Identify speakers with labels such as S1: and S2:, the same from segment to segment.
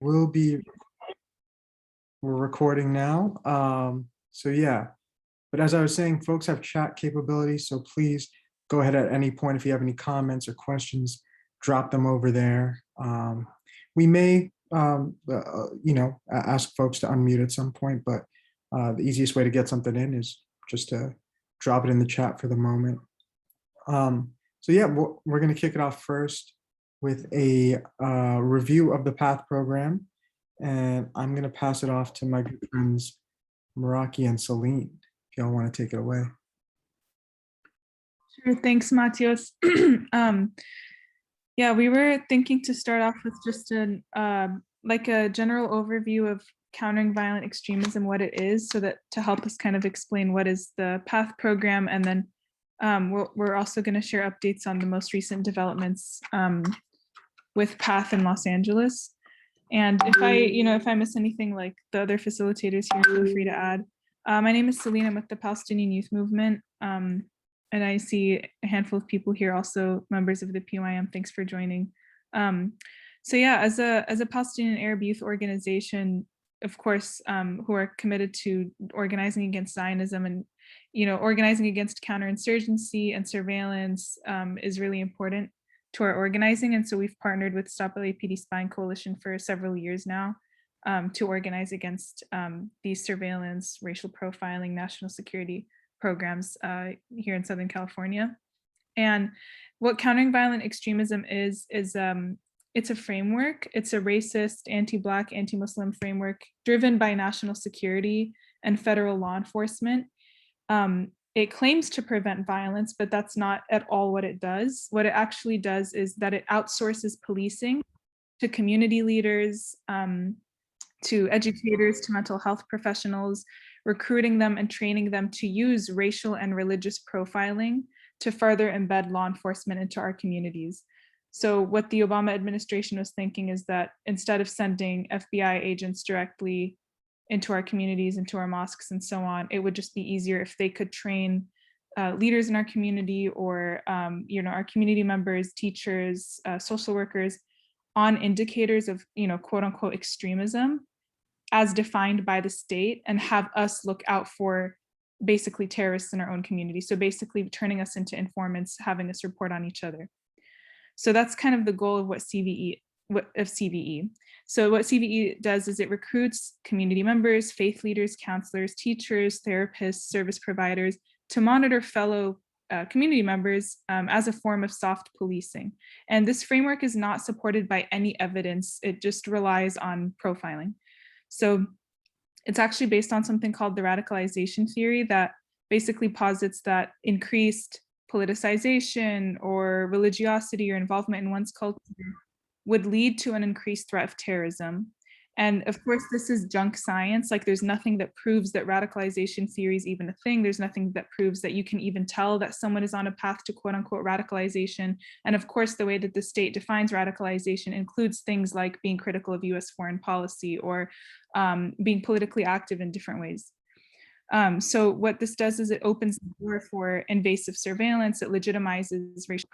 S1: We're recording now. So yeah, but as I was saying, folks have chat capabilities, so please go ahead at any point if you have any comments or questions, drop them over there. We may, ask folks to unmute at some point, but the easiest way to get something in is just to drop it in the chat for the moment. So yeah, we're going to kick it off first with a review of the PATHE program. And I'm going to pass it off to my good friends, Meraki and Celine, if y'all want to take it away.
S2: Sure, thanks, Matios. Yeah, we were thinking to start off with just a general overview of countering violent extremism, what it is, so that to help us kind of explain what is the PATHE program, and then we're also going to share updates on the most recent developments with PATHE in Los Angeles. And if I miss anything, like the other facilitators here, feel free to add. My name is Celine. I'm with the Palestinian Youth Movement. And I see a handful of people here, also members of the PYM. Thanks for joining. So yeah, as a Palestinian Arab youth organization, of course, who are committed to organizing against Zionism and organizing against counterinsurgency and surveillance is really important to our organizing. And so we've partnered with Stop LAPD Spying Coalition for several years now to organize against these surveillance, racial profiling, national security programs here in Southern California. And what countering violent extremism is it's a framework. It's a racist, anti-Black, anti-Muslim framework driven by national security and federal law enforcement. It claims to prevent violence, but that's not at all what it does. What it actually does is that it outsources policing to community leaders, to educators, to mental health professionals, recruiting them and training them to use racial and religious profiling to further embed law enforcement into our communities. So what the Obama administration was thinking is that instead of sending FBI agents directly into our communities, into our mosques and so on, it would just be easier if they could train leaders in our community or our community members, teachers, social workers on indicators of quote unquote extremism as defined by the state, and have us look out for basically terrorists in our own community. So basically turning us into informants, having us report on each other. So that's kind of the goal of CVE. So what CVE does is it recruits community members, faith leaders, counselors, teachers, therapists, service providers to monitor fellow community members as a form of soft policing. And this framework is not supported by any evidence. It just relies on profiling. So it's actually based on something called the radicalization theory that basically posits that increased politicization or religiosity or involvement in one's culture would lead to an increased threat of terrorism. And of course, this is junk science. Like there's nothing that proves that radicalization theory is even a thing. There's nothing that proves that you can even tell that someone is on a path to quote unquote radicalization. And of course, the way that the state defines radicalization includes things like being critical of US foreign policy or being politically active in different ways. So what this does is it opens the door for invasive surveillance. It legitimizes racial,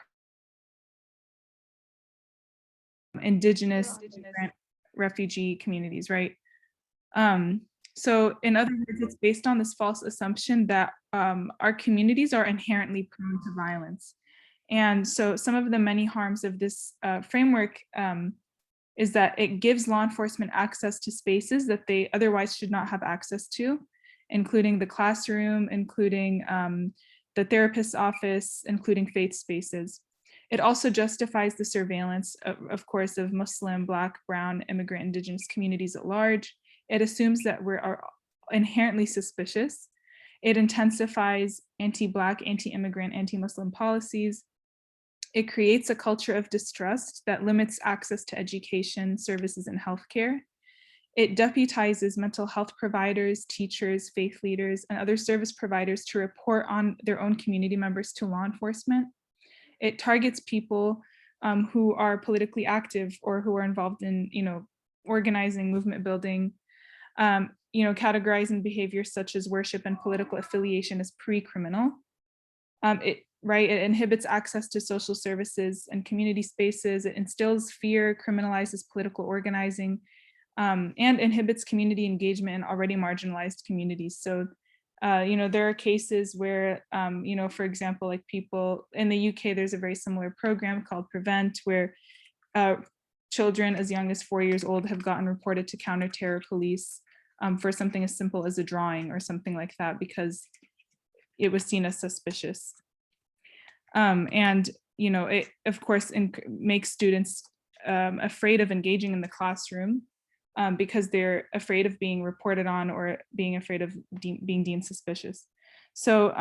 S2: indigenous refugee communities, right? So in other words, it's based on this false assumption that our communities are inherently prone to violence. And so some of the many harms of this framework is that it gives law enforcement access to spaces that they otherwise should not have access to, including the classroom, including the therapist's office, including faith spaces. It also justifies the surveillance, of course, of Muslim, Black, Brown, immigrant, Indigenous communities at large. It assumes that we are inherently suspicious. It intensifies anti-Black, anti-immigrant, anti-Muslim policies. It creates a culture of distrust that limits access to education, services, and healthcare. It deputizes mental health providers, teachers, faith leaders, and other service providers to report on their own community members to law enforcement. It targets people who are politically active or who are involved in, organizing, movement building, categorizing behaviors such as worship and political affiliation as pre-criminal. It inhibits access to social services and community spaces. It instills fear, criminalizes political organizing, and inhibits community engagement in already marginalized communities. So, there are cases where, for example, like people in the UK, there's a very similar program called Prevent, where children as young as 4 years old have gotten reported to counter-terror police for something as simple as a drawing or something like that, because it was seen as suspicious. And it of course makes students afraid of engaging in the classroom because they're afraid of being reported on or being afraid of being deemed suspicious. So,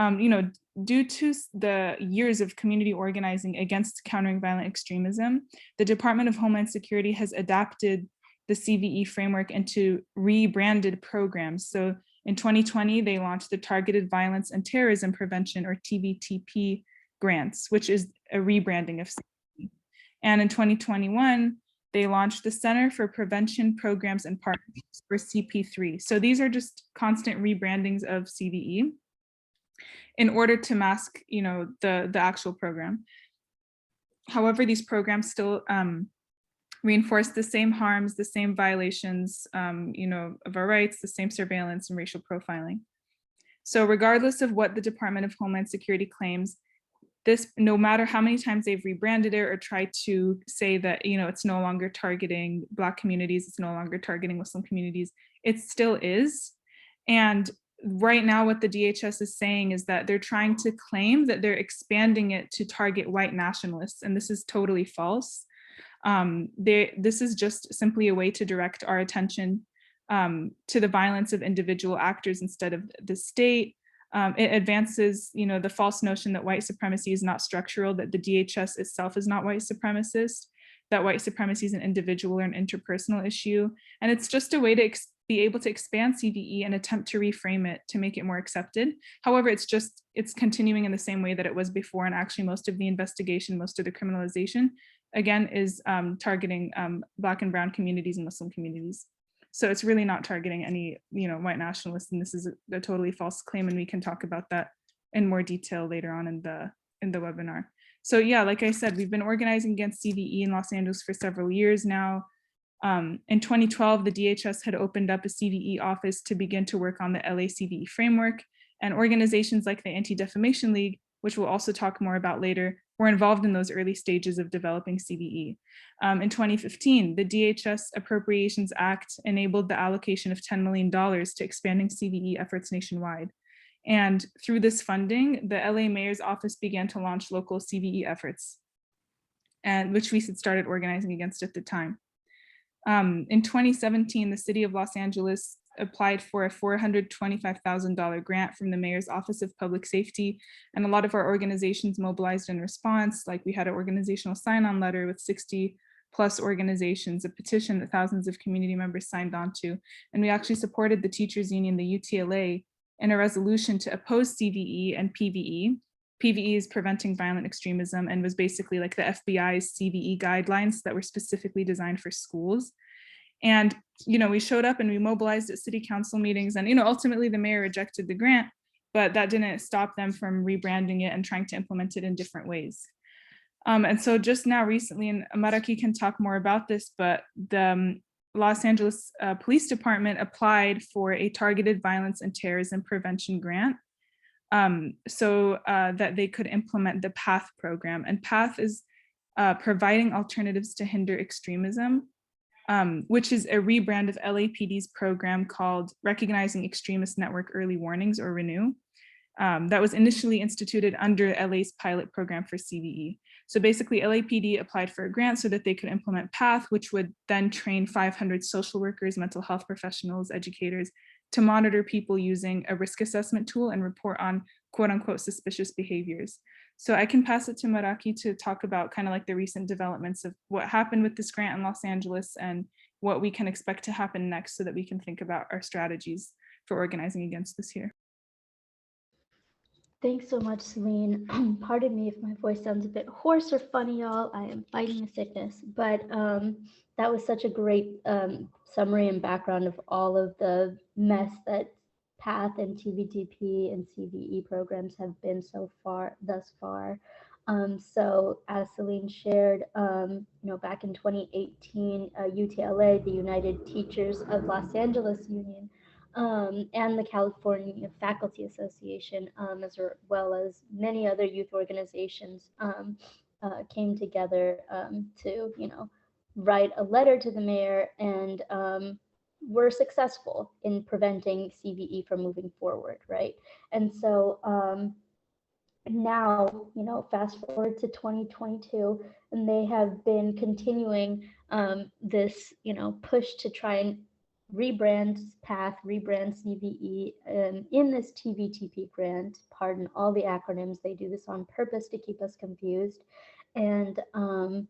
S2: due to the years of community organizing against countering violent extremism, the Department of Homeland Security has adapted the CVE framework into rebranded programs. So in 2020, they launched the Targeted Violence and Terrorism Prevention, or TVTP grants, which is a rebranding of CVE. And in 2021, they launched the Center for Prevention Programs and Partnerships, or CP3. So these are just constant rebrandings of CVE in order to mask, the actual program. However, these programs still reinforce the same harms, the same violations, of our rights, the same surveillance and racial profiling. So regardless of what the Department of Homeland Security claims, this, no matter how many times they've rebranded it or tried to say that, it's no longer targeting Black communities, it's no longer targeting Muslim communities, it still is. And right now what the DHS is saying is that they're trying to claim that they're expanding it to target white nationalists, and this is totally false. This is just simply a way to direct our attention to the violence of individual actors instead of the state. It advances, the false notion that white supremacy is not structural, that the DHS itself is not white supremacist, that white supremacy is an individual or an interpersonal issue. And it's just a way to be able to expand CVE and attempt to reframe it to make it more accepted. However, it's continuing in the same way that it was before. And actually most of the investigation, most of the criminalization, again, is targeting Black and brown communities and Muslim communities. So it's really not targeting any, white nationalists, and this is a totally false claim, and we can talk about that in more detail later on in the webinar. So yeah, like I said, we've been organizing against CVE in Los Angeles for several years now. In 2012, the DHS had opened up a CVE office to begin to work on the LA CVE framework, and organizations like the Anti-Defamation League, which we'll also talk more about later, were involved in those early stages of developing CVE. In 2015, the DHS Appropriations Act enabled the allocation of $10 million to expanding CVE efforts nationwide. And through this funding, the LA Mayor's Office began to launch local CVE efforts, and which we had started organizing against at the time. In 2017, the City of Los Angeles applied for a $425,000 grant from the Mayor's Office of Public Safety, and a lot of our organizations mobilized in response. Like, we had an organizational sign-on letter with 60 plus organizations, a petition that thousands of community members signed on to, and we actually supported the teachers union, the UTLA, in a resolution to oppose CVE and PVE. PVE is Preventing Violent Extremism, and was basically like the FBI's CVE guidelines that were specifically designed for schools. And, we showed up and we mobilized at city council meetings, and, ultimately the mayor rejected the grant, but that didn't stop them from rebranding it and trying to implement it in different ways. And so just now recently, and Maraki can talk more about this, but the Los Angeles Police Department applied for a targeted violence and terrorism prevention grant so that they could implement the PATHE program. And PATHE is providing alternatives to hinder extremism, which is a rebrand of LAPD's program called Recognizing Extremist Network Early Warnings, or RENEW, that was initially instituted under LA's pilot program for CVE. So basically LAPD applied for a grant so that they could implement PATHE, which would then train 500 social workers, mental health professionals, educators to monitor people using a risk assessment tool and report on quote unquote suspicious behaviors. So I can pass it to Maraki to talk about kind of like the recent developments of what happened with this grant in Los Angeles and what we can expect to happen next, so that we can think about our strategies for organizing against this here.
S3: Thanks so much, Celine. Pardon me if my voice sounds a bit hoarse or funny, y'all. I am fighting a sickness, but that was such a great summary and background of all of the mess that PATHE and TVTP and CVE programs have been thus far. So as Celine shared, back in 2018, UTLA, the United Teachers of Los Angeles Union, and the California Faculty Association, as well as many other youth organizations, came together to, write a letter to the mayor, and were successful in preventing CVE from moving forward, right? And so now, fast forward to 2022, and they have been continuing this, push to try and rebrand PATHE, rebrand CVE in this TVTP grant. Pardon all the acronyms. They do this on purpose to keep us confused. And on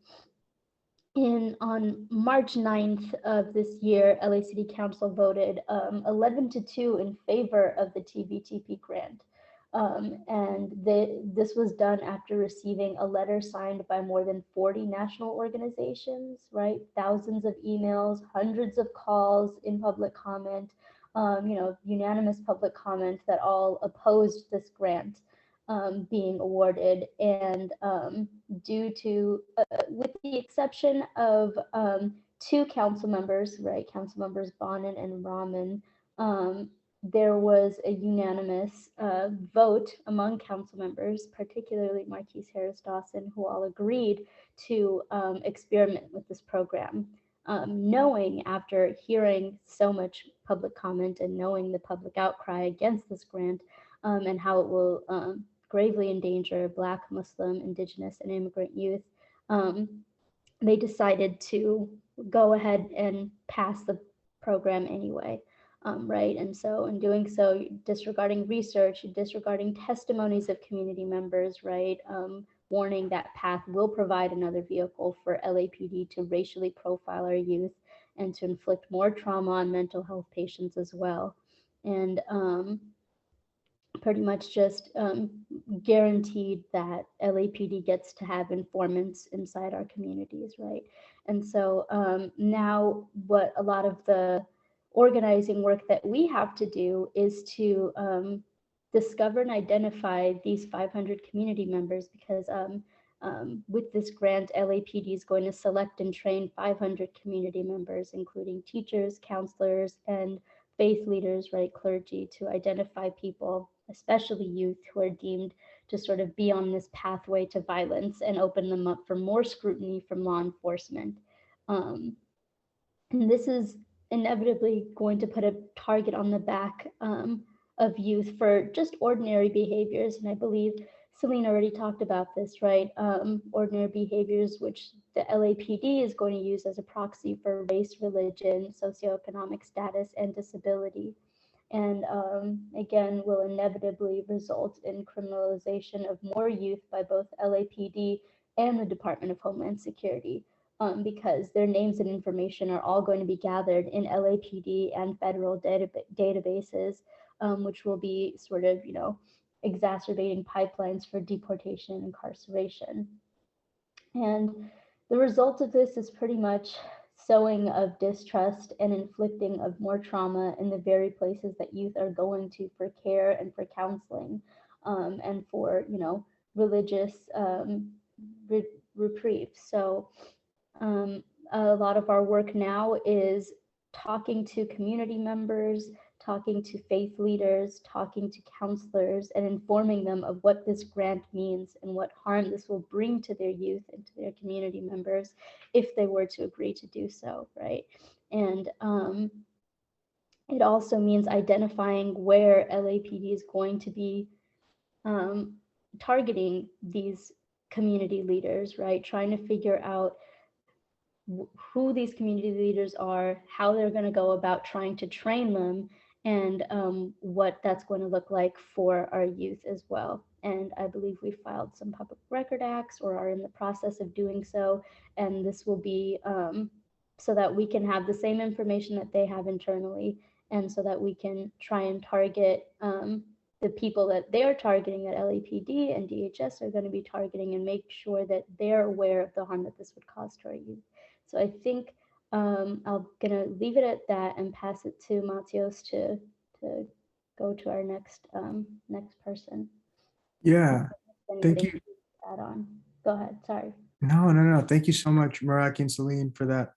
S3: March 9th of this year, LA City Council voted 11-2 in favor of the TVTP grant. And this was done after receiving a letter signed by more than 40 national organizations, right? Thousands of emails, hundreds of calls in public comment, unanimous public comment that all opposed this grant being awarded. And due to, with the exception of 2 council members, right, council members Bonin and Rahman, there was a unanimous vote among council members, particularly Marquise Harris Dawson, who all agreed to experiment with this program, knowing, after hearing so much public comment and knowing the public outcry against this grant, and how it will gravely endanger Black, Muslim, Indigenous, and immigrant youth, they decided to go ahead and pass the program anyway. Right, and so in doing so, disregarding research, disregarding testimonies of community members, right, warning that PATHE will provide another vehicle for LAPD to racially profile our youth and to inflict more trauma on mental health patients as well, and pretty much just guaranteed that LAPD gets to have informants inside our communities, right? And so now what a lot of the organizing work that we have to do is to discover and identify these 500 community members, because with this grant, LAPD is going to select and train 500 community members, including teachers, counselors, and faith leaders, right, clergy, to identify people, especially youth, who are deemed to sort of be on this pathway to violence, and open them up for more scrutiny from law enforcement. And this is inevitably going to put a target on the back of youth for just ordinary behaviors. And I believe Celine already talked about this, right? Ordinary behaviors which the LAPD is going to use as a proxy for race, religion, socioeconomic status, and disability. And again, will inevitably result in criminalization of more youth by both LAPD and the Department of Homeland Security, because their names and information are all going to be gathered in LAPD and federal databases, which will be sort of, exacerbating pipelines for deportation and incarceration. And the result of this is pretty much sowing of distrust and inflicting of more trauma in the very places that youth are going to for care and for counseling, and for, religious reprieve. So a lot of our work now is talking to community members, talking to faith leaders, talking to counselors, and informing them of what this grant means and what harm this will bring to their youth and to their community members if they were to agree to do so, right? And it also means identifying where LAPD is going to be targeting these community leaders, right? Trying to figure out who these community leaders are, how they're going to go about trying to train them, and what that's going to look like for our youth as well. And I believe we filed some public record acts or are in the process of doing so. And this will be so that we can have the same information that they have internally, and so that we can try and target the people that they're targeting, that LAPD and DHS are going to be targeting, and make sure that they're aware of the harm that this would cause to our youth. So I think I'm gonna leave it at that and pass it to Matios to go to our next person.
S1: Yeah, thank you.
S3: add on. Go ahead, sorry.
S1: No. Thank you so much, Meraki and Celine, for that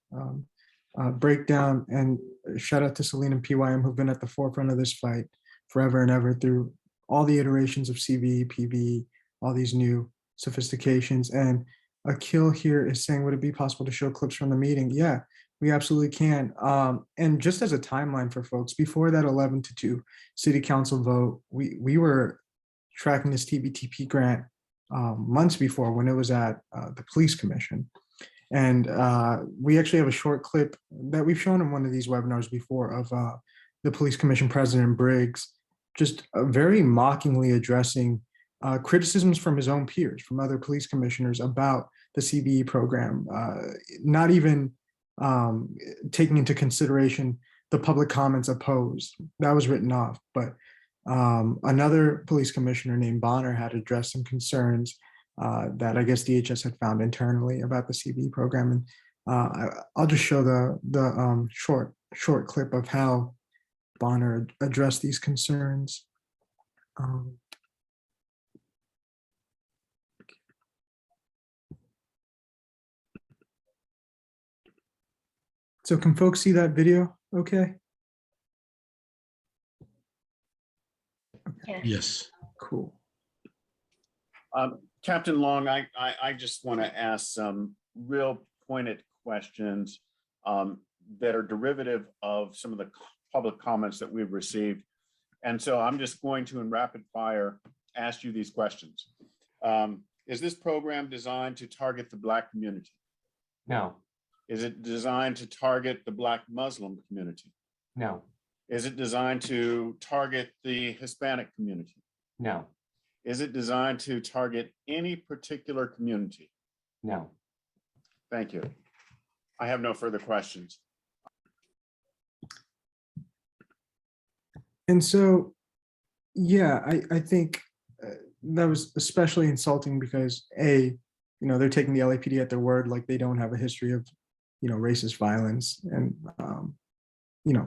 S1: breakdown. And shout out to Celine and PYM, who've been at the forefront of this fight forever and ever through all the iterations of CVE, PVE, all these new sophistications. And Akil here is saying, would it be possible to show clips from the meeting? Yeah, we absolutely can. And just as a timeline for folks, before that 11-2 city council vote, we were tracking this TVTP grant months before, when it was at the police commission. And we actually have a short clip that we've shown in one of these webinars before of the police commission president Briggs, just very mockingly addressing criticisms from his own peers, from other police commissioners about the CVE program, not even taking into consideration the public comments opposed. That was written off. But another police commissioner named Bonner had addressed some concerns that I guess DHS had found internally about the CVE program. And I'll just show the short clip of how Bonner addressed these concerns. So can folks see that video okay?
S4: Yes.
S1: Cool.
S5: Captain Long, I just want to ask some real pointed questions that are derivative of some of the public comments that we've received. And so I'm just going to, in rapid fire, ask you these questions. Is this program designed to target the Black community?
S6: No.
S5: Is it designed to target the Black Muslim community?
S6: No.
S5: Is it designed to target the Hispanic community?
S6: No.
S5: Is it designed to target any particular community?
S6: No.
S5: Thank you. I have no further questions.
S1: And so, yeah, I think that was especially insulting because they're taking the LAPD at their word, like they don't have a history of, racist violence and,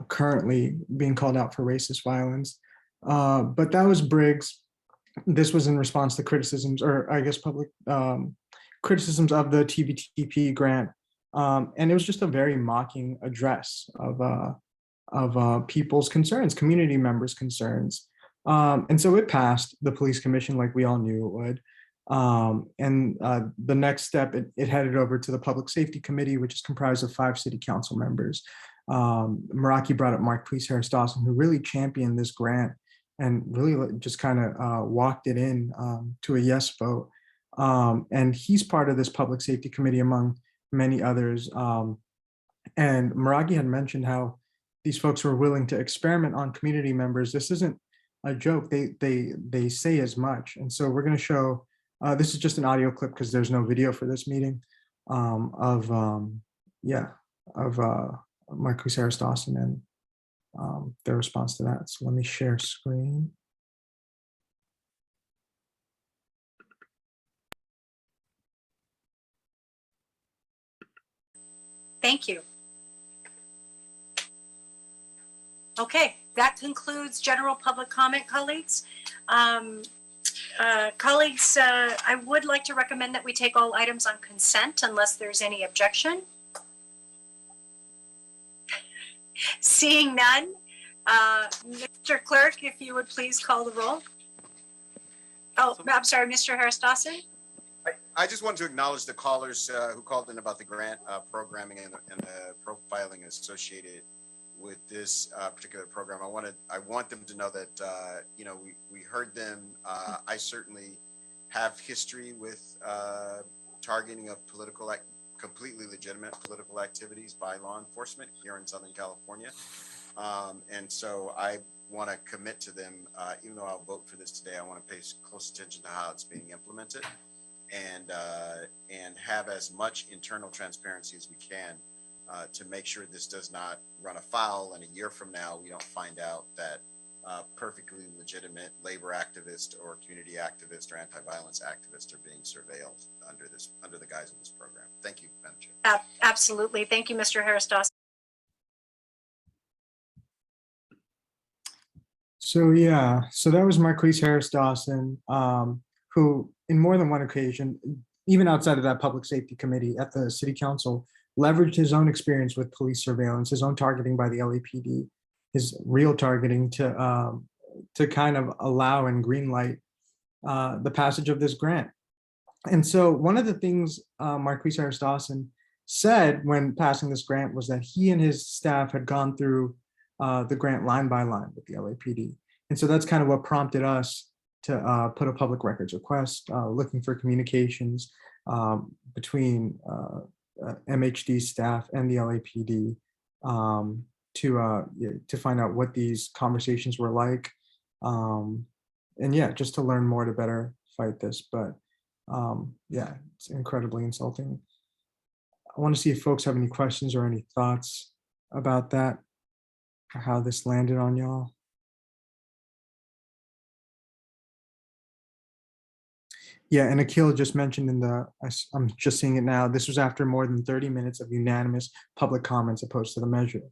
S1: currently being called out for racist violence. But that was Briggs. This was in response to criticisms, or I guess public criticisms of the TVTP grant. And it was just a very mocking address of people's concerns, community members' concerns. And so it passed the police commission like we all knew it would. And the next step, it headed over to the Public Safety Committee, which is comprised of 5 city council members. Meraki brought up Marquise Harris Dawson, who really championed this grant and really just kind of walked it in to a yes vote. And he's part of this Public Safety Committee among many others. And Meraki had mentioned how these folks were willing to experiment on community members. This isn't a joke. They say as much. And so we're going to show, this is just an audio clip because there's no video for this meeting, of Marquise Harris Dawson and their response to that. So let me share screen.
S7: Thank you. Okay, that concludes general public comment, colleagues. Colleagues, I would like to recommend that we take all items on consent unless there's any objection. Seeing none, Mr. Clerk, if you would please call the roll. Oh, I'm sorry, Mr. Harris Dawson.
S8: I just want to acknowledge the callers who called in about the grant programming and the profiling associated with this particular program. I want them to know that we heard them. I certainly have history with targeting of completely legitimate political activities by law enforcement here in Southern California, and so I want to commit to them. Even though I'll vote for this today, I want to pay close attention to how it's being implemented, and have as much internal transparency as we can to make sure this does not run afoul, and a year from now we don't find out that perfectly legitimate labor activists or community activists or anti-violence activists are being surveilled under the guise of this program. Thank you, Madam Chair.
S7: Absolutely. Thank you, Mr. Harris Dawson.
S1: So yeah, so that was Marquise Harris Dawson. who in more than one occasion, even outside of that public safety committee at the city council, leveraged his own experience with police surveillance, his own targeting by the LAPD, his real targeting to kind of allow and greenlight the passage of this grant. And so one of the things Marquise Harris Dawson said when passing this grant was that he and his staff had gone through the grant line by line with the LAPD. And so that's kind of what prompted us to put a public records request, looking for communications between MHD staff and the LAPD to find out what these conversations were like. And yeah, just to learn more to better fight this. But yeah, it's incredibly insulting. I want to see if folks have any questions or any thoughts about that, or how this landed on y'all. Yeah, and Akil just mentioned in the, I'm just seeing it now, this was after more than 30 minutes of unanimous public comments opposed to the measure.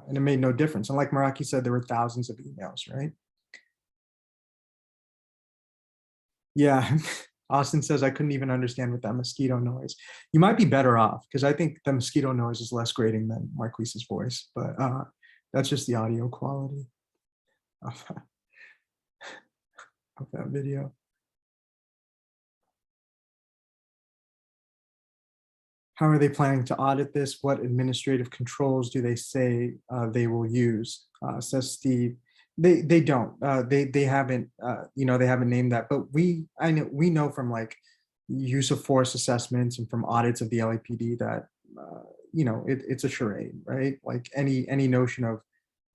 S1: And it made no difference. And like Meraki said, there were thousands of emails, right? Yeah, Austin says, I couldn't even understand what that mosquito noise. You might be better off, because I think the mosquito noise is less grating than Marquise's voice, but that's just the audio quality of that video. How are they planning to audit this? What administrative controls do they say they will use? Says Steve. They don't. They haven't. They haven't named that. But we know from like use of force assessments and from audits of the LAPD that it's a charade, right? Like any notion of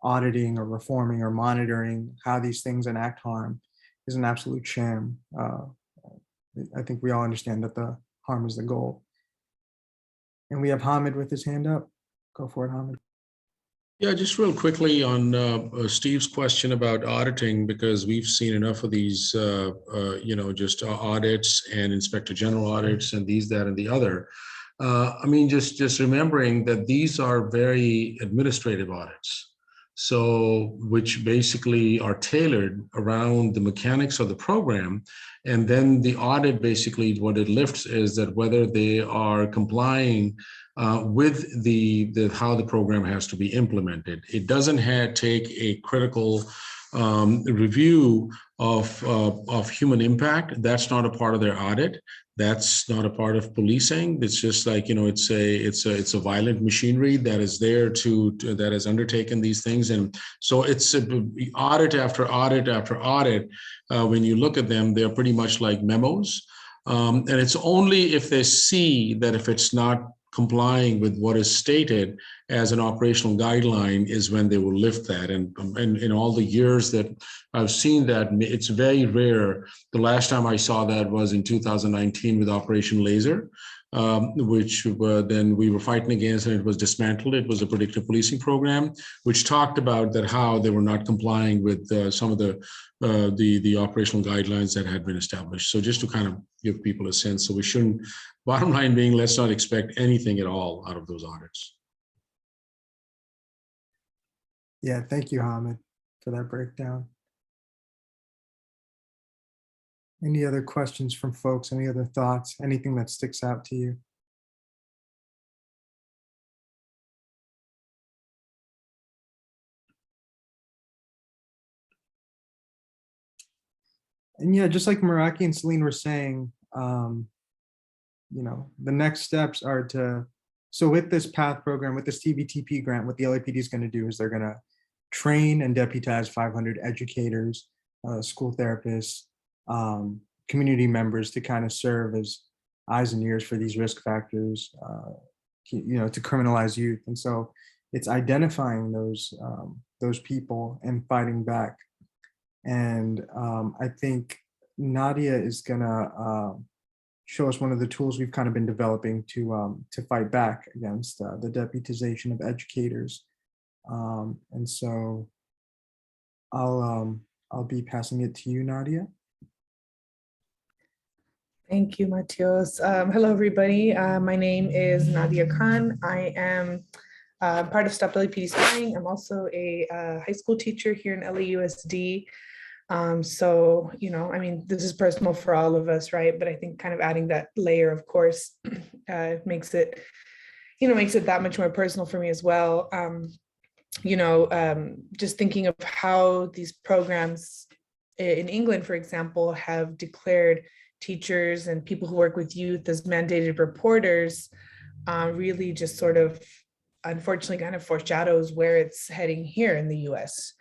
S1: auditing or reforming or monitoring how these things enact harm is an absolute sham. I think we all understand that the harm is the goal. And we have Hamid with his hand up. Go for it, Hamid.
S4: Yeah, just real quickly on Steve's question about auditing, because we've seen enough of these, just audits and inspector general audits and these, that, and the other. I mean, just remembering that these are very administrative audits. So, which basically are tailored around the mechanics of the program. And then the audit, basically what it lifts is that whether they are complying with the how the program has to be implemented. It doesn't take a critical review of human impact. That's not a part of their audit. That's not a part of policing. It's just like, it's a violent machinery that is there that has undertaken these things. And so it's audit after audit after audit. When you look at them, they're pretty much like memos. And it's only if they see that if it's not complying with what is stated as an operational guideline is when they will lift that. And in all the years that I've seen that, it's very rare. The last time I saw that was in 2019 with Operation Laser, which then we were fighting against, and it was dismantled. It was a predictive policing program, which talked about that how they were not complying with some of the operational guidelines that had been established. So just to kind of give people a sense, so we shouldn't, bottom line being, let's not expect anything at all out of those audits.
S1: Yeah, thank you, Hamid, for that breakdown. Any other questions from folks? Any other thoughts? Anything that sticks out to you? And yeah, just like Meraki and Celine were saying, the next steps are to, so with this PATHE program, with this TVTP grant, what the LAPD is going to do is they're going to train and deputize 500 educators, school therapists, community members to kind of serve as eyes and ears for these risk factors, to criminalize youth. And so it's identifying those people and fighting back. And I think Nadia is gonna show us one of the tools we've kind of been developing to fight back against the deputization of educators. And so I'll be passing it to you, Nadia.
S6: Thank you, Matios. Hello, everybody. My name is Nadia Khan. I am part of Stop LAPD Spying. I'm also a high school teacher here in LAUSD. So, I mean, this is personal for all of us, right? But I think kind of adding that layer, of course, makes it that much more personal for me as well. Just thinking of how these programs in England, for example, have declared teachers and people who work with youth as mandated reporters, really just sort of, unfortunately, kind of foreshadows where it's heading here in the US.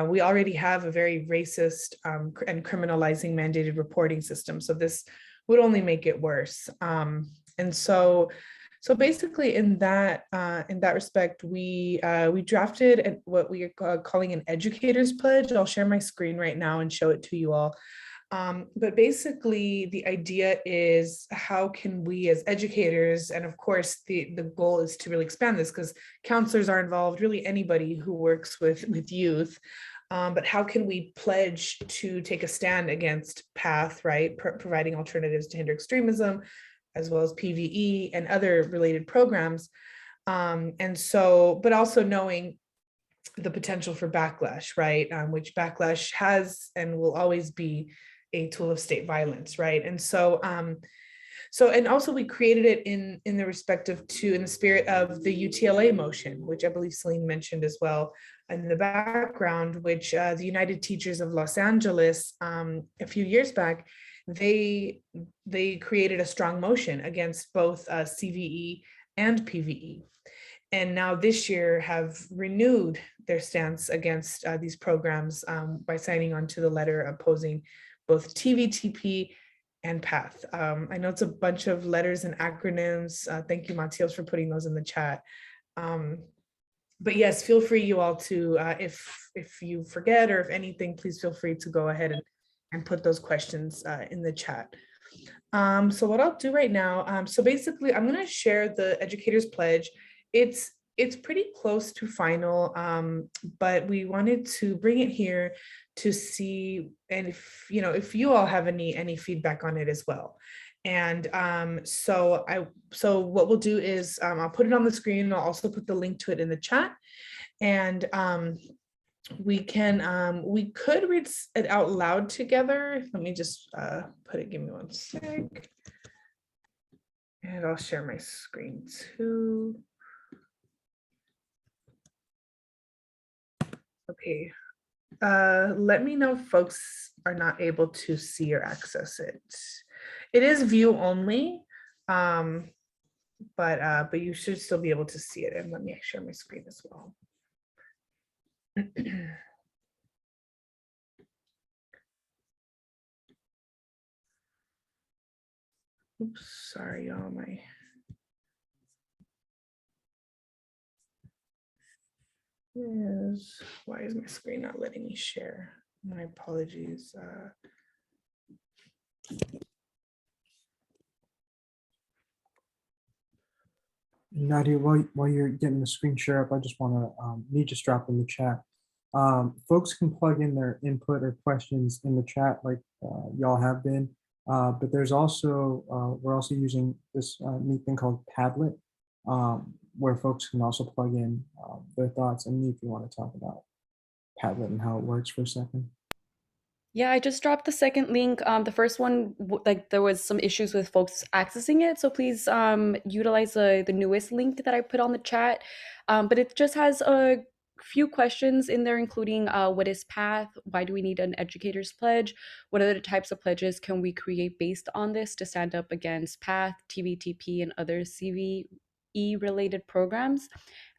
S6: We already have a very racist and criminalizing mandated reporting system. So this would only make it worse. And so basically in that respect, we drafted what we are calling an educator's pledge. I'll share my screen right now and show it to you all. But basically the idea is, how can we as educators, and of course the goal is to really expand this because counselors are involved, really anybody who works with youth, but how can we pledge to take a stand against PATHE, right? Providing alternatives to hinder extremism, as well as PVE and other related programs. But also knowing the potential for backlash, right? Which backlash has and will always be a tool of state violence, right? And and also we created it in the spirit of the UTLA motion, which I believe Celine mentioned as well in the background, which the United Teachers of Los Angeles, a few years back, they created a strong motion against both CVE and PVE. And now this year have renewed their stance against these programs by signing on to the letter opposing both TVTP and PATHE. I know it's a bunch of letters and acronyms. Thank you, Matios, for putting those in the chat. But yes, feel free, you all, to, if you forget or if anything, please feel free to go ahead and put those questions in the chat. So what I'll do right now, so basically I'm going to share the Educator's Pledge. It's pretty close to final, but we wanted to bring it here to see, and if you all have any feedback on it as well. And so what we'll do is I'll put it on the screen, and I'll also put the link to it in the chat. And we could read it out loud together. Let me just put it, give me one sec. And I'll share my screen too. Okay, let me know if folks are not able to see or access it. It is view only, but you should still be able to see it. And let me share my screen as well. Oops, sorry, y'all. Why is my screen not letting me share? My apologies.
S1: Nadia, while you're getting the screen share up, I just want to just drop in the chat. Folks can plug in their input or questions in the chat like y'all have been, but there's also, we're also using this neat thing called Padlet, where folks can also plug in their thoughts. And if you want to talk about Padlet and how it works for a second.
S9: Yeah, I just dropped the second link. The first one, there was some issues with folks accessing it. So please utilize the newest link that I put on the chat. But it just has a few questions in there, including what is PATHE? Why do we need an educator's pledge? What other types of pledges can we create based on this to stand up against PATHE, TVTP, and other CVE related programs?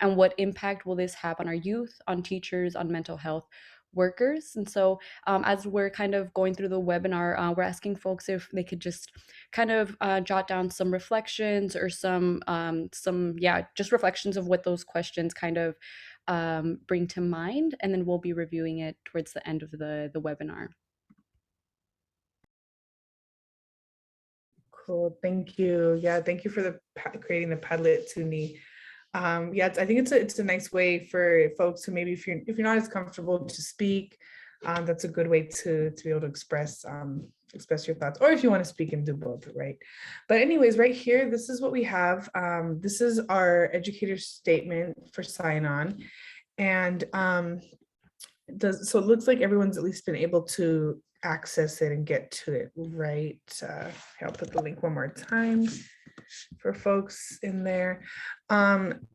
S9: And what impact will this have on our youth, on teachers, on mental health workers? And so as we're kind of going through the webinar, we're asking folks if they could just kind of jot down some reflections or some just reflections of what those questions kind of bring to mind, and then we'll be reviewing it towards the end of the webinar.
S6: Cool, thank you. Yeah, thank you for creating the Padlet, Tuni. Yeah, I think it's a nice way for folks who maybe if you're not as comfortable to speak, that's a good way to be able to express your thoughts, or if you want to speak and do both, right? But anyways, right here, this is what we have. This is our educator statement for sign-on, and So it looks like everyone's at least been able to access it and get to it, right? I'll put the link one more time for folks in there.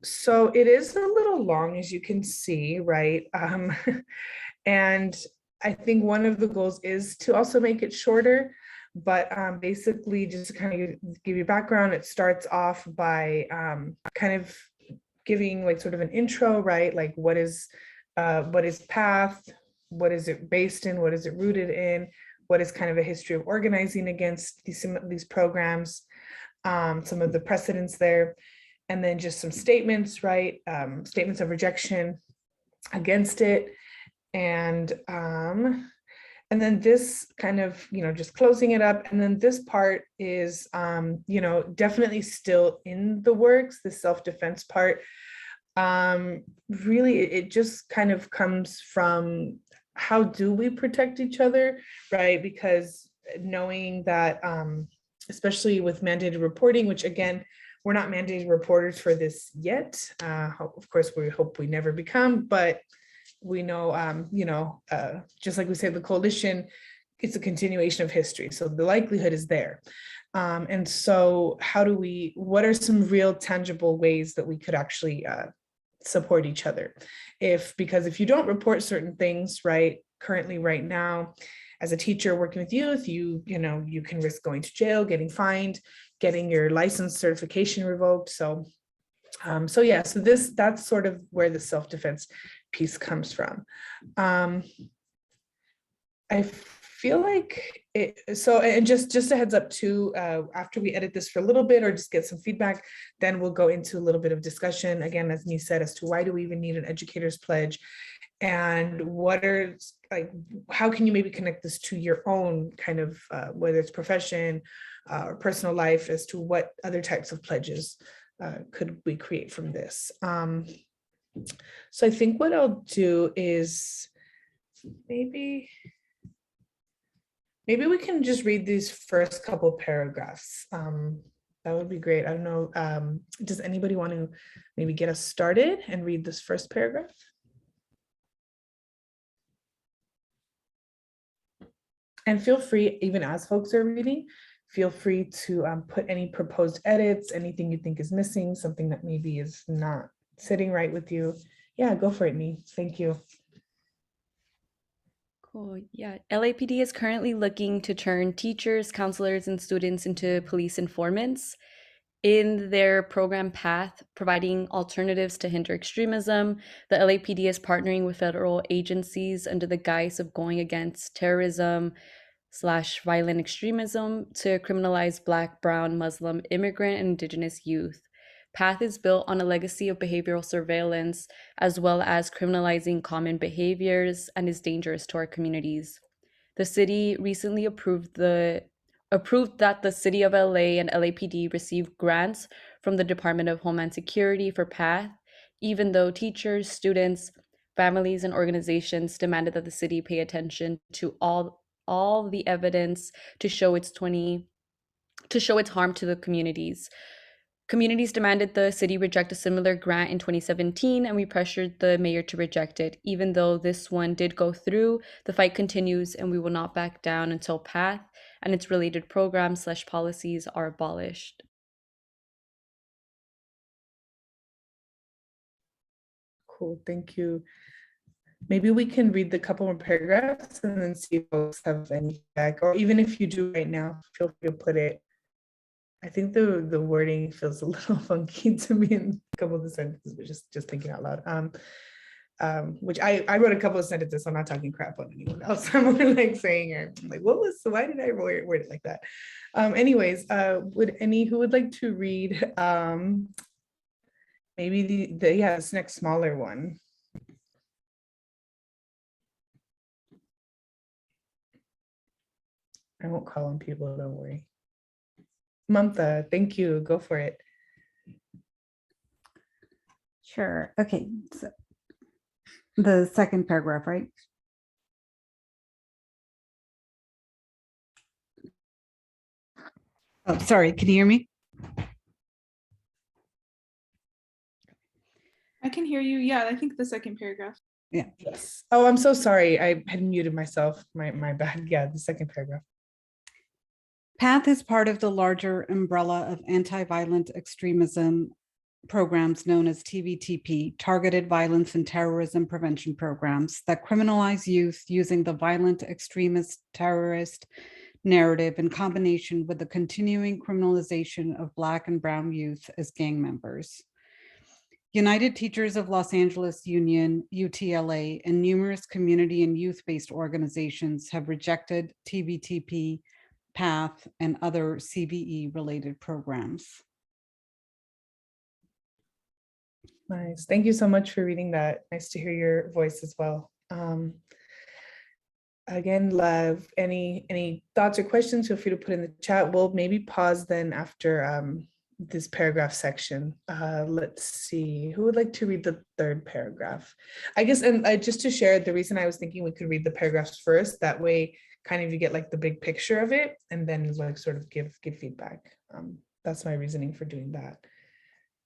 S6: So it is a little long, as you can see, right? And I think one of the goals is to also make it shorter, but basically just to kind of give you background, it starts off by kind of giving like sort of an intro, right? Like what is PATHE? What is it based in? What is it rooted in? What is kind of a history of organizing against these programs? Some of the precedents there, and then just some statements, right? Statements of rejection against it. And then this kind of, just closing it up. And then this part is, definitely still in the works, the self-defense part. Really, it just kind of comes from how do we protect each other, right? Because knowing that, especially with mandated reporting, which again, we're not mandated reporters for this yet. Of course, we hope we never become, but we know, just like we said, the coalition, it's a continuation of history. So the likelihood is there. And so what are some real tangible ways that we could actually support each other? Because if you don't report certain things, right, currently right now, as a teacher working with youth, you can risk going to jail, getting fined, getting your license certification revoked. So that's sort of where the self-defense piece comes from. I feel like and just a heads up too, after we edit this for a little bit or just get some feedback, then we'll go into a little bit of discussion, again, as Neve said, as to why do we even need an educator's pledge, and how can you maybe connect this to your own kind of, whether it's profession or personal life, as to what other types of pledges could we create from this. So I think what I'll do is maybe we can just read these first couple paragraphs. That would be great. I don't know, does anybody want to maybe get us started and read this first paragraph? And feel free, even as folks are reading, feel free to put any proposed edits, anything you think is missing, something that maybe is not sitting right with you. Yeah, go for it, Neve. Thank you.
S9: Cool. Yeah, LAPD is currently looking to turn teachers, counselors, and students into police informants. In their program PATHE, providing alternatives to hinder extremism, the LAPD is partnering with federal agencies under the guise of going against terrorism / violent extremism to criminalize Black, Brown, Muslim, immigrant, and Indigenous youth. PATHE is built on a legacy of behavioral surveillance, as well as criminalizing common behaviors, and is dangerous to our communities. The city recently approved that the City of LA and LAPD receive grants from the Department of Homeland Security for PATHE, even though teachers, students, families, and organizations demanded that the city pay attention to all the evidence to show its harm to the communities. Communities demanded the city reject a similar grant in 2017, and we pressured the mayor to reject it. Even though this one did go through, the fight continues, and we will not back down until PATHE and its related programs / policies are abolished.
S6: Cool, thank you. Maybe we can read the couple more paragraphs and then see if folks have any feedback, or even if you do right now, feel free to put it. I think the wording feels a little funky to me in a couple of the sentences, but just thinking out loud. Which I wrote a couple of sentences, so I'm not talking crap on anyone else. I'm like saying, like, why did I word it like that? Anyways, who would like to read maybe this next smaller one? I won't call on people, don't worry. Mamta, thank you. Go for it.
S10: Sure. Okay. So the second paragraph, right? Oh, sorry. Can you hear me?
S2: I can hear you. Yeah, I think the second paragraph.
S10: Yeah.
S6: Yes. Oh, I'm so sorry. I had muted myself. My bad. Yeah, the second paragraph.
S10: PATHE is part of the larger umbrella of anti-violent extremism programs known as TVTP, Targeted Violence and Terrorism Prevention Programs, that criminalize youth using the violent extremist terrorist narrative in combination with the continuing criminalization of Black and Brown youth as gang members. United Teachers of Los Angeles Union, UTLA, and numerous community and youth-based organizations have rejected TVTP, PATHE, and other CVE-related programs.
S6: Nice. Thank you so much for reading that. Nice to hear your voice as well. Again, love any thoughts or questions, feel free to put in the chat. We'll maybe pause then after this paragraph section. Let's see, who would like to read the third paragraph? I guess, and just to share, the reason I was thinking we could read the paragraphs first, that way kind of you get like the big picture of it and then like sort of give feedback. That's my reasoning for doing that.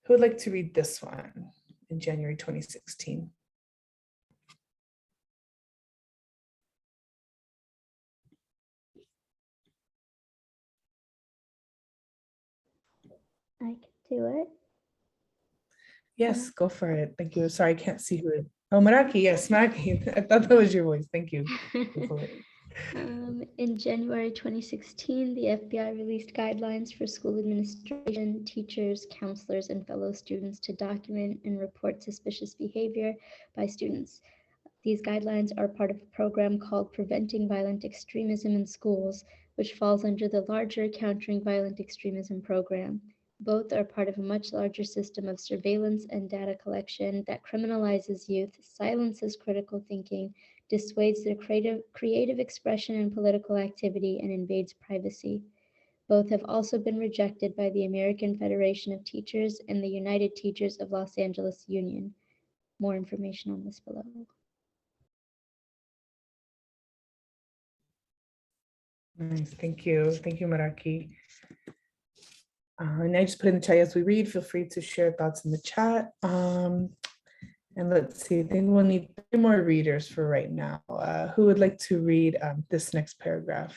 S6: Who would like to read this one in January 2016?
S3: I can do it.
S6: Yes, go for it. Thank you. Sorry, I can't see who it. Oh, Maraki, yes, Maraki. I thought that was your voice. Thank you. Go for it.
S3: In January 2016, the FBI released guidelines for school administration, teachers, counselors, and fellow students to document and report suspicious behavior by students. These guidelines are part of a program called Preventing Violent Extremism in Schools, which falls under the larger Countering Violent Extremism program. Both are part of a much larger system of surveillance and data collection that criminalizes youth, silences critical thinking, dissuades their creative expression and political activity, and invades privacy. Both have also been rejected by the American Federation of Teachers and the United Teachers of Los Angeles Union. More information on this below.
S6: Nice, thank you. Thank you, Maraki. And I just put in the chat as we read, feel free to share thoughts in the chat. And let's see, I think we'll need 3 more readers for right now. Who would like to read this next paragraph?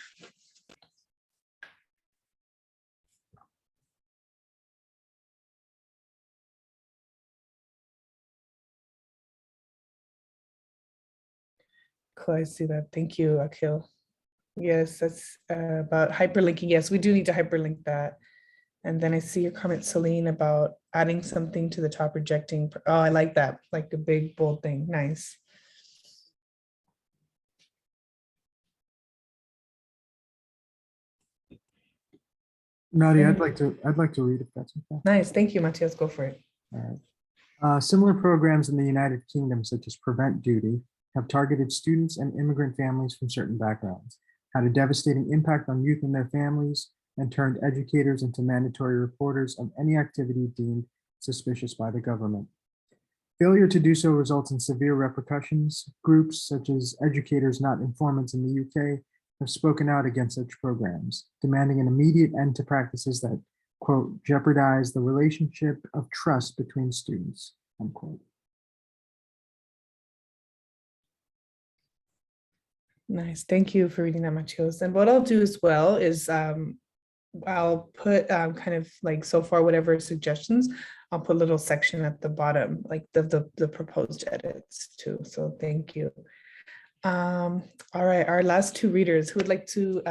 S6: Cool, I see that. Thank you, Akhil. Yes, that's about hyperlinking. Yes, we do need to hyperlink that. And then I see your comment, Celine, about adding something to the top, rejecting. Oh, I like that, like a big bold thing. Nice.
S1: Maddie, I'd like to read if that's okay.
S6: Nice, thank you, Matthias. Go for it.
S1: All right. Similar programs in the United Kingdom, such as Prevent Duty, have targeted students and immigrant families from certain backgrounds, had a devastating impact on youth and their families, and turned educators into mandatory reporters of any activity deemed suspicious by the government. Failure to do so results in severe repercussions. Groups such as Educators Not Informants in the UK have spoken out against such programs, demanding an immediate end to practices that, quote, jeopardize the relationship of trust between students, unquote.
S6: Nice, thank you for reading that, Matheus. And what I'll do as well is I'll put kind of like so far whatever suggestions, I'll put a little section at the bottom, like the proposed edits too. So thank you. All right, our last 2 readers, who would like to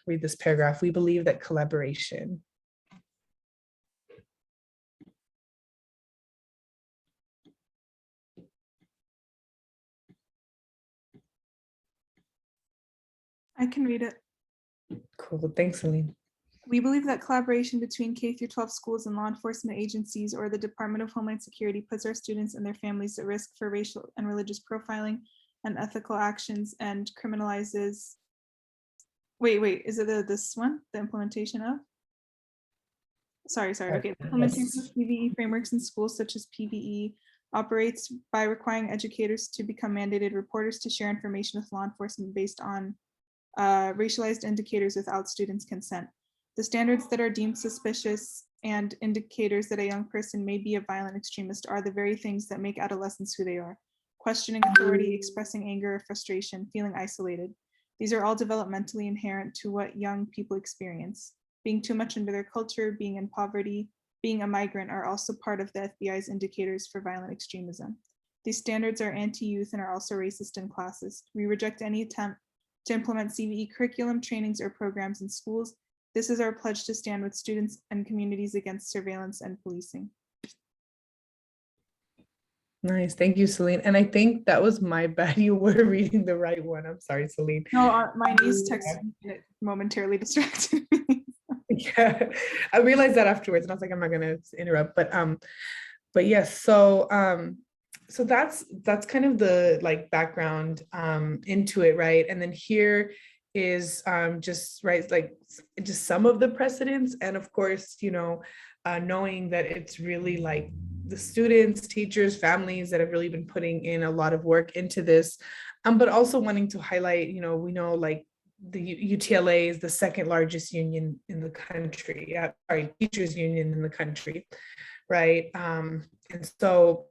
S6: read this paragraph? We believe that collaboration.
S2: I can read it.
S6: Cool, thanks, Celine.
S2: We believe that collaboration between K-12 schools and law enforcement agencies or the Department of Homeland Security puts our students and their families at risk for racial and religious profiling and ethical actions and criminalizes. Wait, is it this one? The implementation of? Sorry. Okay, the implementation of CVE frameworks in schools such as PVE operates by requiring educators to become mandated reporters to share information with law enforcement based on racialized indicators without students' consent. The standards that are deemed suspicious and indicators that a young person may be a violent extremist are the very things that make adolescents who they are. questioning authority, expressing anger or frustration, feeling isolated. These are all developmentally inherent to what young people experience. Being too much into their culture, being in poverty, being a migrant are also part of the FBI's indicators for violent extremism. These standards are anti-youth and are also racist and classist. We reject any attempt to implement CVE curriculum, trainings, or programs in schools. This is our pledge to stand with students and communities against surveillance and policing.
S6: Nice, thank you, Celine. And I think that was my bad. You were reading the right one. I'm sorry, Celine.
S2: No, my niece texted me and it momentarily distracted me.
S6: Yeah, I realized that afterwards, and I was like, I'm not gonna interrupt, but yes. So that's kind of the like background into it, right? And then here is just right, like just some of the precedents, and of course, you know, knowing that it's really like the students, teachers, families that have really been putting in a lot of work into this, but also wanting to highlight, you know, we know like the UTLA is the second largest union in the country, sorry, teachers union in the country, right? And so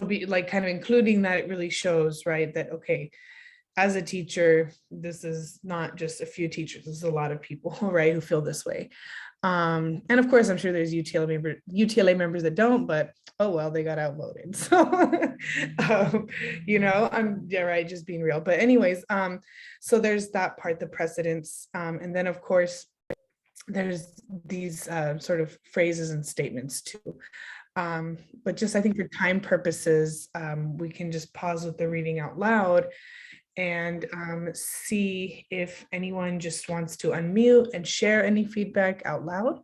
S6: be like kind of including that, it really shows, right, that, okay, as a teacher, this is not just a few teachers, this is a lot of people, right, who feel this way. And of course, I'm sure there's UTLA members that don't, but oh well, they got outvoted. So, you know, right, just being real. But anyways, so there's that part, the precedents, and then of course, there's these sort of phrases and statements too. But just I think for time purposes, we can just pause with the reading out loud and see if anyone just wants to unmute and share any feedback out loud,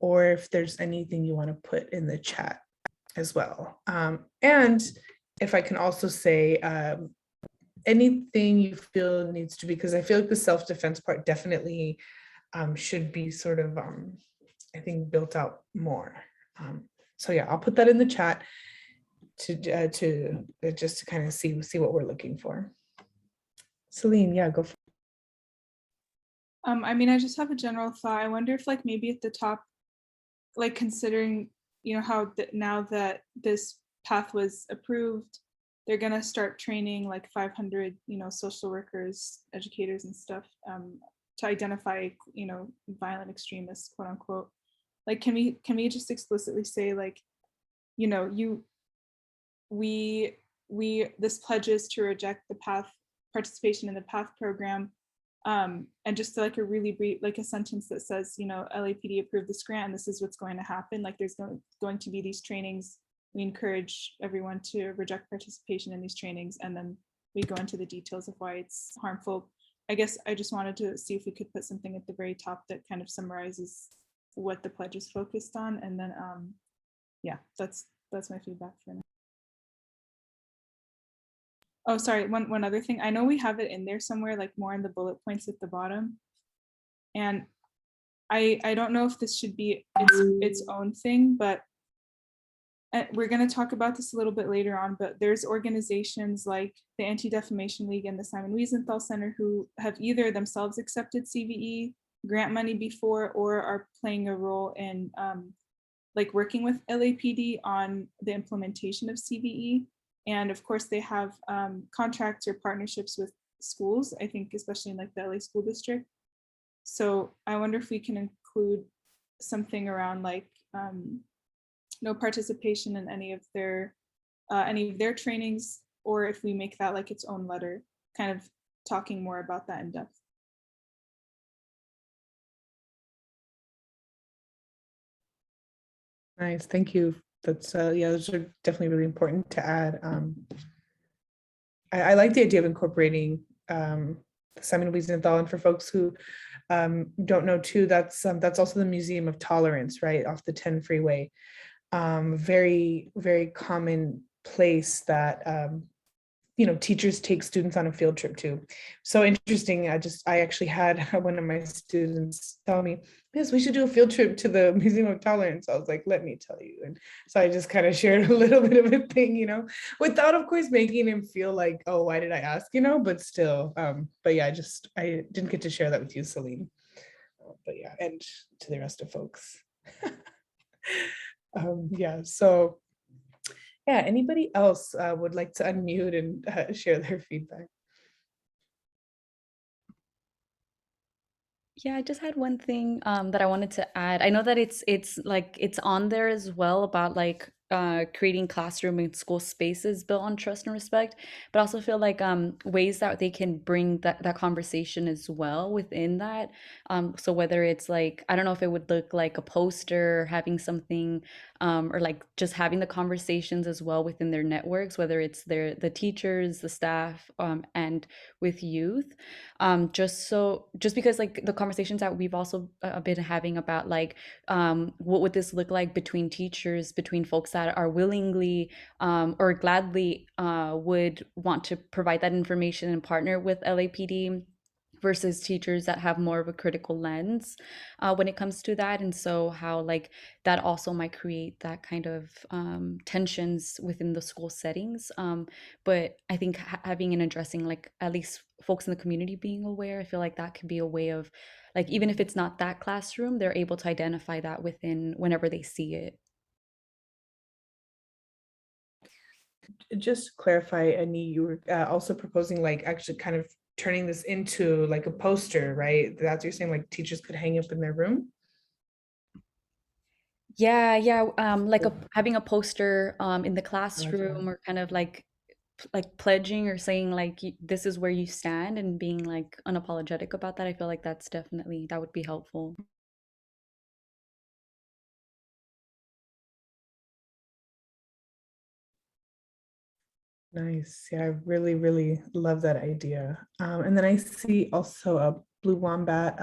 S6: or if there's anything you want to put in the chat as well. And if I can also say anything you feel needs to be, because I feel like the self-defense part definitely should be sort of, I think, built out more. So yeah, I'll put that in the chat to just to kind of see what we're looking for. Celine, yeah, go for it.
S2: I mean, I just have a general thought. I wonder if like maybe at the top, like considering, you know, how now that this path was approved, they're gonna start training like 500, you know, social workers, educators and stuff to identify, you know, violent extremists, quote unquote. Like, can we just explicitly say like, you know, this pledges to reject the PATHE participation in the PATHE program, and just like a really brief, like a sentence that says, you know, LAPD approved this grant and this is what's going to happen. Like there's going to be these trainings. We encourage everyone to reject participation in these trainings, and then we go into the details of why it's harmful. I guess I just wanted to see if we could put something at the very top that kind of summarizes what the pledge is focused on, and then yeah, that's my feedback for now. Oh, sorry, one other thing. I know we have it in there somewhere, like more in the bullet points at the bottom. And I don't know if this should be its own thing, but we're going to talk about this a little bit later on, but there's organizations like the Anti-Defamation League and the Simon Wiesenthal Center who have either themselves accepted CVE grant money before or are playing a role in like working with LAPD on the implementation of CVE. And of course they have contracts or partnerships with schools, I think, especially in like the LA school district. So I wonder if we can include something around like no participation in any of their trainings, or if we make that like its own letter, kind of talking more about that in depth.
S6: Nice, thank you. That's yeah, those are definitely really important to add. I like the idea of incorporating Simon Wiesenthal, and for folks who don't know too, that's also the Museum of Tolerance, right, off the 10 freeway. Very, very common place that you know, teachers take students on a field trip to. So interesting. I actually had one of my students tell me, yes, we should do a field trip to the Museum of Tolerance. I was like, let me tell you. And so I just kind of shared a little bit of a thing, you know, without of course making him feel like, oh, why did I ask, you know, but still, but yeah, I didn't get to share that with you, Celine. But yeah, and to the rest of folks. Yeah, so Yeah, anybody else would like to unmute and share their feedback?
S9: Yeah, I just had one thing that I wanted to add. I know that it's like it's on there as well about like creating classroom and school spaces built on trust and respect, but I also feel like ways that they can bring that conversation as well within that. So whether it's like, I don't know if it would look like a poster, or having something, or like just having the conversations as well within their networks, whether it's the teachers, the staff, and with youth. Just because like the conversations that we've also been having about like what would this look like between teachers, between folks that are willingly or gladly would want to provide that information and partner with LAPD versus teachers that have more of a critical lens when it comes to that. And so how like that also might create that kind of tensions within the school settings. But I think having and addressing like at least folks in the community being aware, I feel like that could be a way of like, even if it's not that classroom, they're able to identify that within whenever they see it.
S6: Just to clarify, Annie, you were also proposing like actually kind of turning this into like a poster, right? That's what you're saying, like teachers could hang up in their room?
S9: Yeah, yeah. Like having a poster in the classroom, or kind of like pledging or saying like this is where you stand and being like unapologetic about that. I feel like that's definitely, that would be helpful.
S6: Nice. Yeah, I really, really love that idea. And then I see also a blue wombat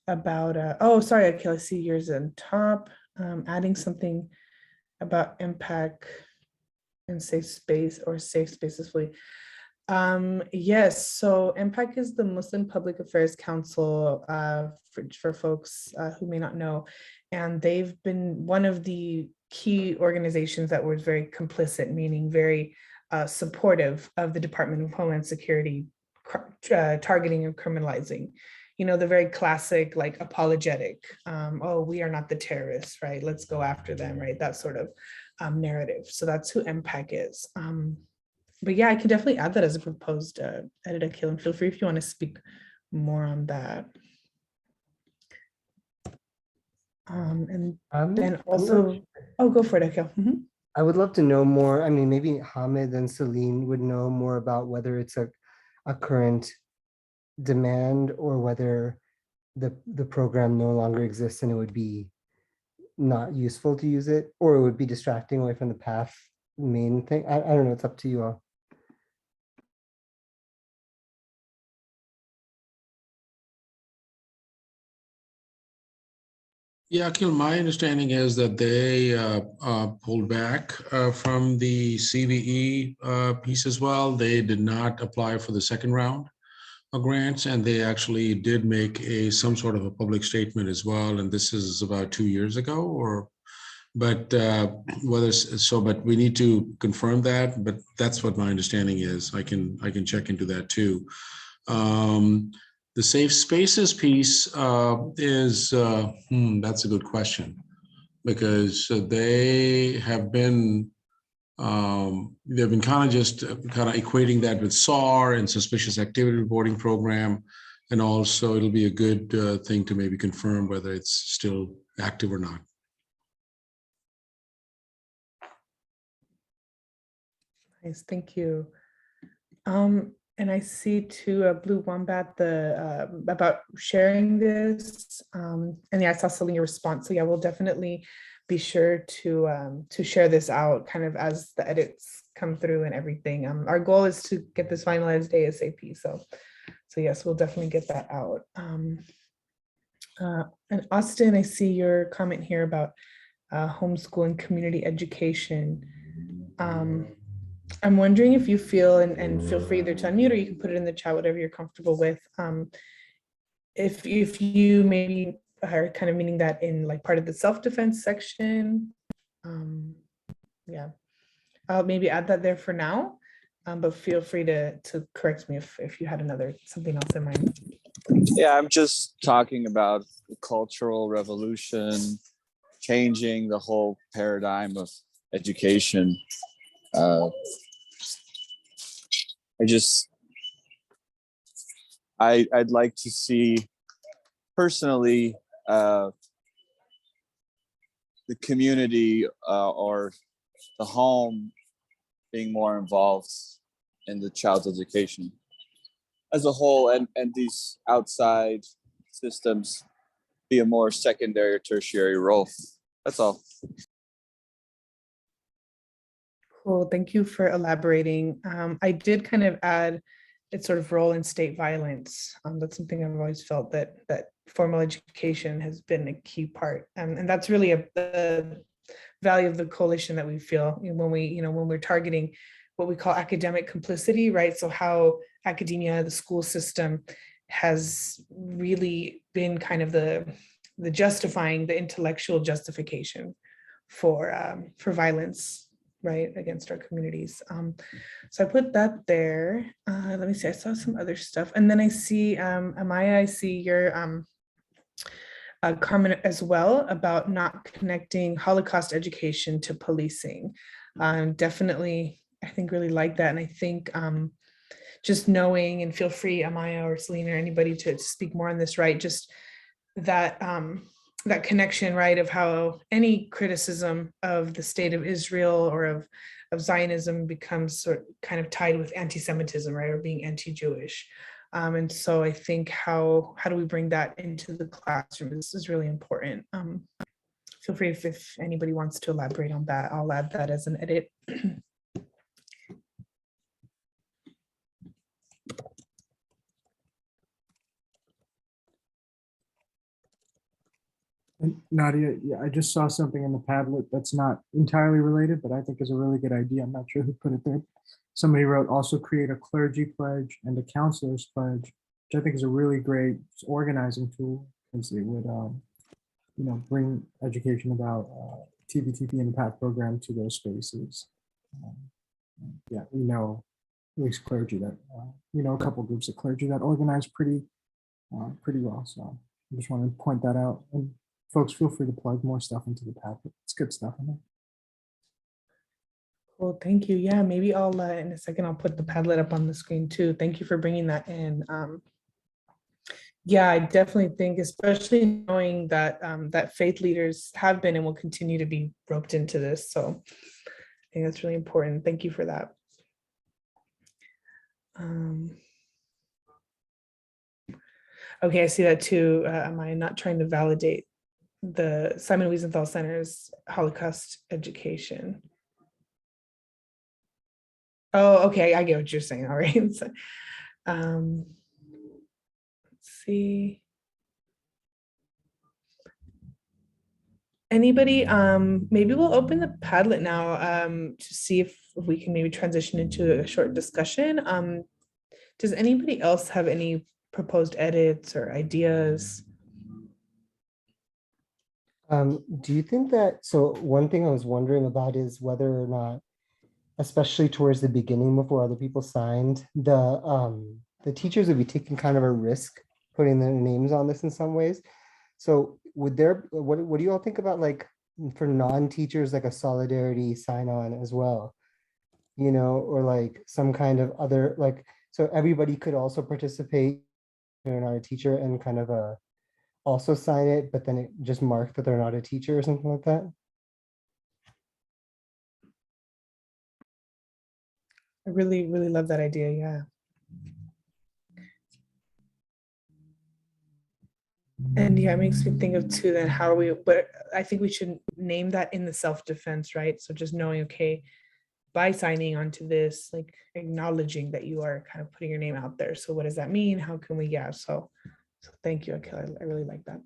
S6: about, oh, sorry, Akil, I see yours on top, adding something about impact and safe space or safe spaces. Yes, so MPAC is the Muslim Public Affairs Council for folks who may not know, and they've been one of the key organizations that was very complicit, meaning very supportive of the Department of Homeland Security targeting and criminalizing. You know, the very classic, like apologetic, oh, we are not the terrorists, right? Let's go after them, right? That sort of narrative. So that's who MPAC is. But yeah, I can definitely add that as a proposed edit, Akil, and feel free if you want to speak more on that. And then also, oh, go for it, Akil.
S11: I would love to know more. I mean, maybe Hamid and Celine would know more about whether it's a current demand or whether the program no longer exists and it would be not useful to use it, or it would be distracting away from the PATHE main thing. I don't know, it's up to you all.
S4: Yeah, Akil, my understanding is that they pulled back from the CVE piece as well. They did not apply for the second round of grants, and they actually did make some sort of a public statement as well. And this is about 2 years ago, but we need to confirm that. But that's what my understanding is. I can check into that too. The safe spaces piece is that's a good question, because they have been they've been kind of equating that with SAR and suspicious activity reporting program, and also it'll be a good thing to maybe confirm whether it's still active or not.
S6: Nice, thank you. And I see too a blue wombat about sharing this, and yeah, I saw Celine your response. So yeah, we'll definitely be sure to share this out kind of as the edits come through and everything. Our goal is to get this finalized ASAP. So yes, we'll definitely get that out. And Austin, I see your comment here about homeschool and community education. I'm wondering if you feel, and feel free either to unmute or you can put it in the chat, whatever you're comfortable with. If you maybe are kind of meaning that in like part of the self-defense section, yeah, I'll maybe add that there for now, but feel free to correct me if you had something else in mind.
S12: Yeah, I'm just talking about the cultural revolution, changing the whole paradigm of education. I'd like to see personally the community or the home being more involved in the child's education as a whole, and these outside systems be a more secondary or tertiary role. That's all.
S6: Cool, thank you for elaborating. I did kind of add its sort of role in state violence. That's something I've always felt that formal education has been a key part. And that's really the value of the coalition that we feel when we're targeting what we call academic complicity, right? So how academia, the school system has really been kind of the justifying, the intellectual justification for violence, right, against our communities. So I put that there. Let me see, I saw some other stuff. And then I see, Amaya, I see your comment as well about not connecting Holocaust education to policing. Definitely, I think really like that. And I think just knowing, and feel free, Amaya or Selena or anybody to speak more on this, right? Just that that connection, right, of how any criticism of the state of Israel or of Zionism becomes kind of tied with anti-Semitism, right, or being anti-Jewish. And so I think how do we bring that into the classroom? This is really important. Feel free if anybody wants to elaborate on that, I'll add that as an edit.
S1: And Nadia, yeah, I just saw something in the Padlet that's not entirely related, but I think is a really good idea. I'm not sure who put it there. Somebody wrote also create a clergy pledge and a counselor's pledge, which I think is a really great organizing tool, because it would, bring education about TVTP and the PATHE program to those spaces. Yeah, we know at least clergy that a couple groups of clergy that organize pretty well. So I just want to point that out. And folks, feel free to plug more stuff into the PATHE. It's good stuff in there.
S6: Cool, thank you. Yeah, maybe I'll in a second I'll put the Padlet up on the screen too. Thank you for bringing that in. Yeah, I definitely think, especially knowing that that faith leaders have been and will continue to be roped into this. So I think that's really important. Thank you for that. Okay, I see that too. Am I not trying to validate the Simon Wiesenthal Center's Holocaust education? Oh, okay, I get what you're saying. All right. So, let's see. Anybody, maybe we'll open the Padlet now to see if we can maybe transition into a short discussion. Does anybody else have any proposed edits or ideas?
S11: Do you think that, so one thing I was wondering about is whether or not, especially towards the beginning before other people signed, the teachers would be taking kind of a risk putting their names on this in some ways. So would there, what do you all think about, like, for non-teachers, like a solidarity sign-on as well, or like some kind of other, like, so everybody could also participate, they're not a teacher, and kind of also sign it, but then it just marked that they're not a teacher or something like that?
S6: I really, really love that idea. Yeah. And yeah, it makes me think of too, then how are we, but I think we should name that in the self-defense, right? So just knowing, okay, by signing onto this, like acknowledging that you are kind of putting your name out there. So what does that mean? How can we, yeah. So thank you, Akil. I really like that.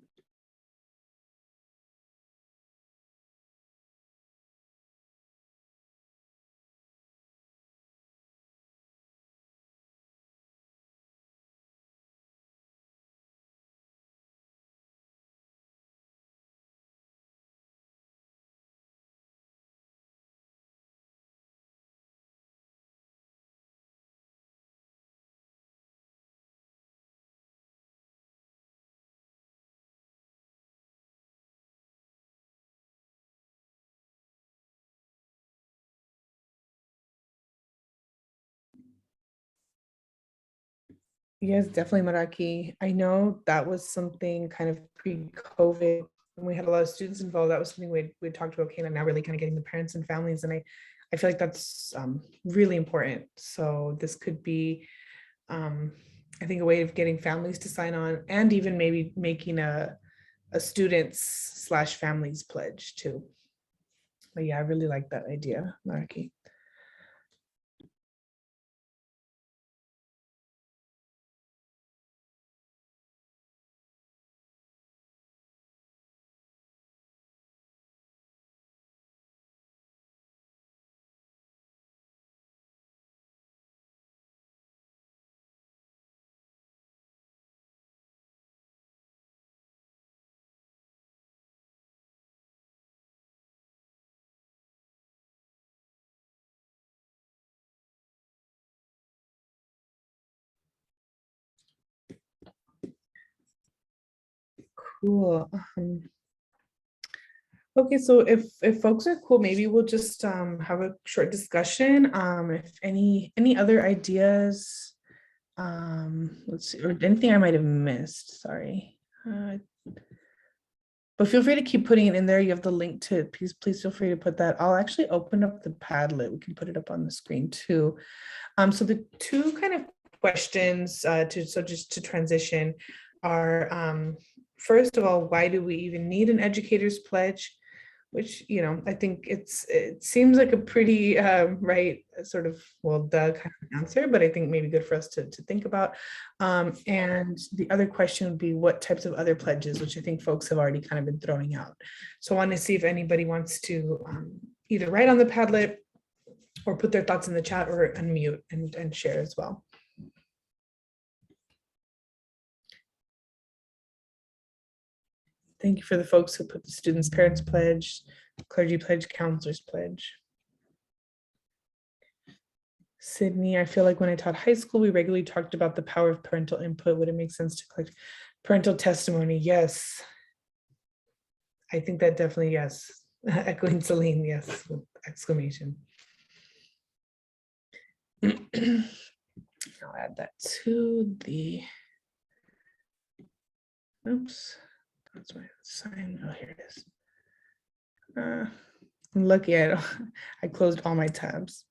S6: Yes, definitely, Maraki. I know that was something kind of pre-COVID when we had a lot of students involved. That was something we talked about, okay, and now really kind of getting the parents and families. And I feel like that's really important. So this could be, I think, a way of getting families to sign on, and even maybe making a students / families pledge too. But yeah, I really like that idea, Maraki. Cool. Okay, so if folks are cool, maybe we'll just have a short discussion. If any other ideas, let's see, or anything I might have missed. Sorry. But feel free to keep putting it in there. You have the link to it. Please feel free to put that. I'll actually open up the Padlet. We can put it up on the screen too. So the two kind of questions just to transition are, first of all, why do we even need an educator's pledge? Which, you know, I think it seems like a pretty right sort of, well, the kind of answer, but I think maybe good for us to think about. And the other question would be what types of other pledges, which I think folks have already kind of been throwing out. So I want to see if anybody wants to either write on the Padlet or put their thoughts in the chat or unmute and share as well. Thank you for the folks who put the students' parents pledge, clergy pledge, counselors pledge. Sydney, I feel like when I taught high school, we regularly talked about the power of parental input. Would it make sense to collect parental testimony? Yes. I think that definitely, yes. Echoing Celine, yes, with exclamation. I'll add that to the, oops. That's my sign. Oh, here it is. I'm lucky I closed all my tabs.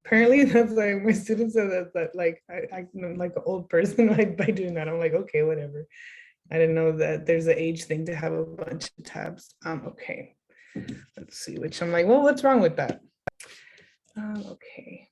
S6: Apparently, that's like my students said that like I'm like an old person by doing that. I'm like, okay, whatever. I didn't know that there's an age thing to have a bunch of tabs. Okay, let's see. Which I'm like, well, what's wrong with that? Okay.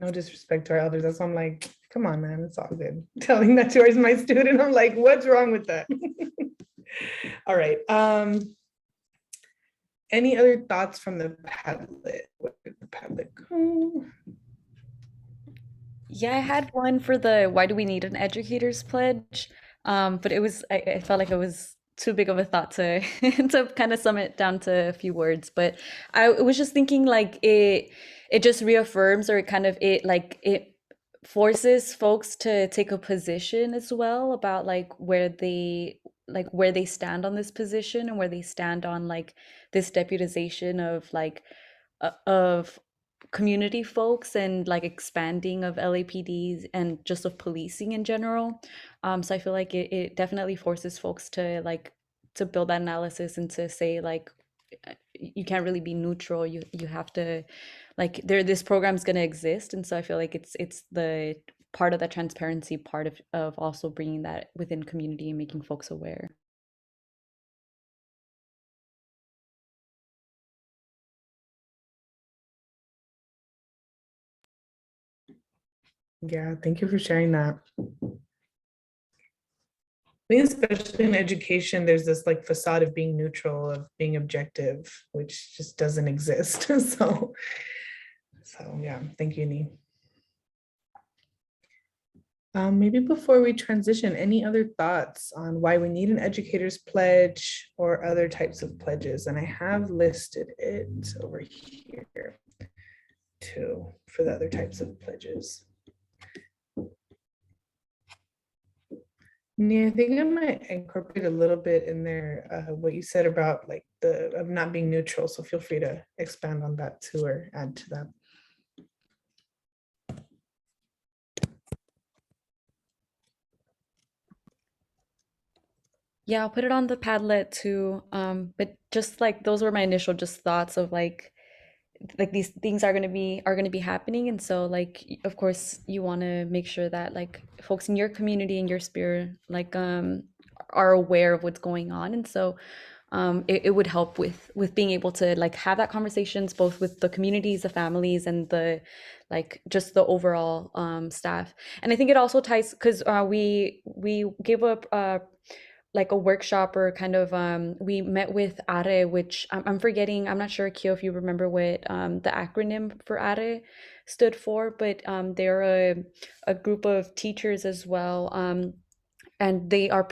S6: No disrespect to our elders. That's why I'm like, come on, man, it's all good. Telling that towards my student, I'm like, what's wrong with that? All right. Any other thoughts from the Padlet? Where did the Padlet go?
S9: Yeah, I had one for the why do we need an educator's pledge? But it was I felt like it was too big of a thought to to kind of sum it down to a few words. But I was just thinking like it just reaffirms or it forces folks to take a position as well about where they stand on this position and where they stand on this deputization of community folks and expanding of LAPDs and just of policing in general. So I feel like it definitely forces folks to build that analysis and to say you can't really be neutral. You have to this program's gonna exist, and so I feel like it's the part of the transparency part of also bringing that within community and making folks aware.
S6: Yeah, thank you for sharing that. I think especially in education, there's this facade of being neutral, of being objective, which just doesn't exist. So yeah, thank you, Nee. Maybe before we transition, any other thoughts on why we need an educator's pledge or other types of pledges? And I have listed it over here too for the other types of pledges. Yeah, I think I might incorporate a little bit in there, what you said about like the of not being neutral. So feel free to expand on that too or add to that.
S9: Yeah, I'll put it on the Padlet too. But just like those were my initial just thoughts of like these things are gonna be happening, and so like of course you want to make sure that like folks in your community and your sphere like are aware of what's going on, and so it would help with being able to like have that conversations both with the communities, the families, and the like just the overall staff. And I think it also ties because we gave up like a workshop or kind of we met with ARE, which I'm forgetting, I'm not sure, Kyo, if you remember what the acronym for ARE stood for, but they're a group of teachers as well. And they are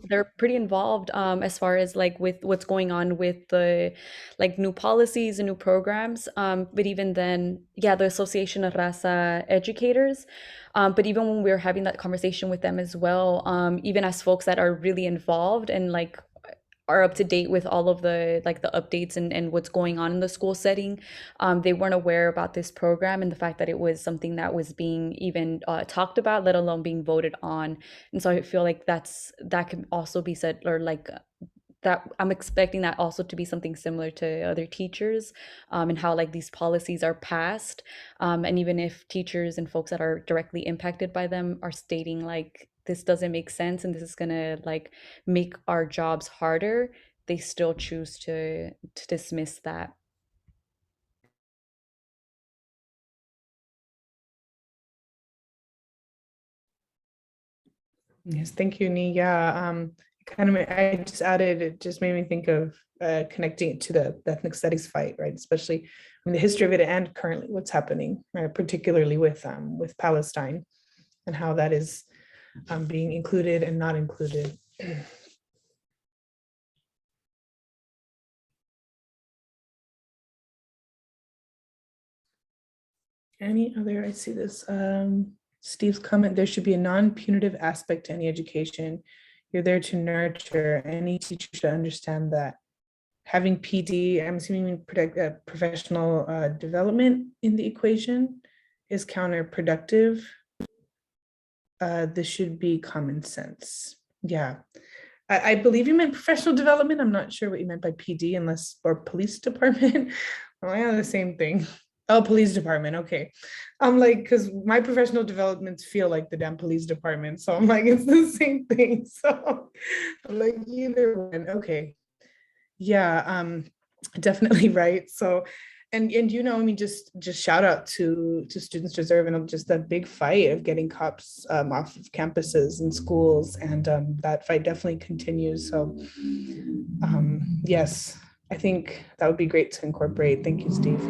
S9: they're pretty involved as far as like with what's going on with the like new policies and new programs, but even then, yeah, the Association of Raza Educators, but even when we were having that conversation with them as well, even as folks that are really involved and like are up to date with all of the like the updates and what's going on in the school setting, they weren't aware about this program and the fact that it was something that was being even talked about, let alone being voted on. And so I feel like that can also be said, or like that I'm expecting that also to be something similar to other teachers, and how like these policies are passed, and even if teachers and folks that are directly impacted by them are stating like this doesn't make sense and this is gonna like make our jobs harder, they still choose to dismiss that.
S6: Yes, thank you, Ni. Yeah, kind of, I just added, it just made me think of connecting it to the ethnic studies fight, right? Especially in the history of it and currently what's happening, right? Particularly with Palestine and how that is being included and not included. Any other, I see this, Steve's comment, there should be a non-punitive aspect to any education. You're there to nurture. Any teacher should understand that having PD, I'm assuming professional development in the equation is counterproductive. This should be common sense. Yeah. I believe you meant professional development. I'm not sure what you meant by PD unless, or police department. Oh, yeah, the same thing. Oh, police department. Okay. I'm like, because my professional developments feel like the damn police department. So I'm like, it's the same thing. So I'm like, either one. Okay. Yeah, definitely right. So, and you know, I mean, just shout out to Students Deserve and just that big fight of getting cops off of campuses and schools, and that fight definitely continues. So, yes, I think that would be great to incorporate. Thank you, Steve.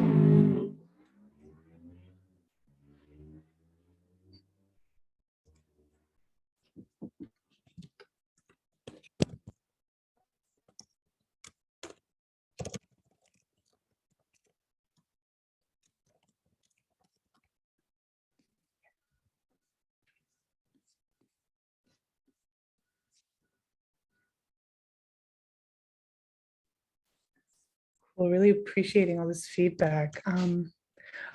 S6: Well, really appreciating all this feedback.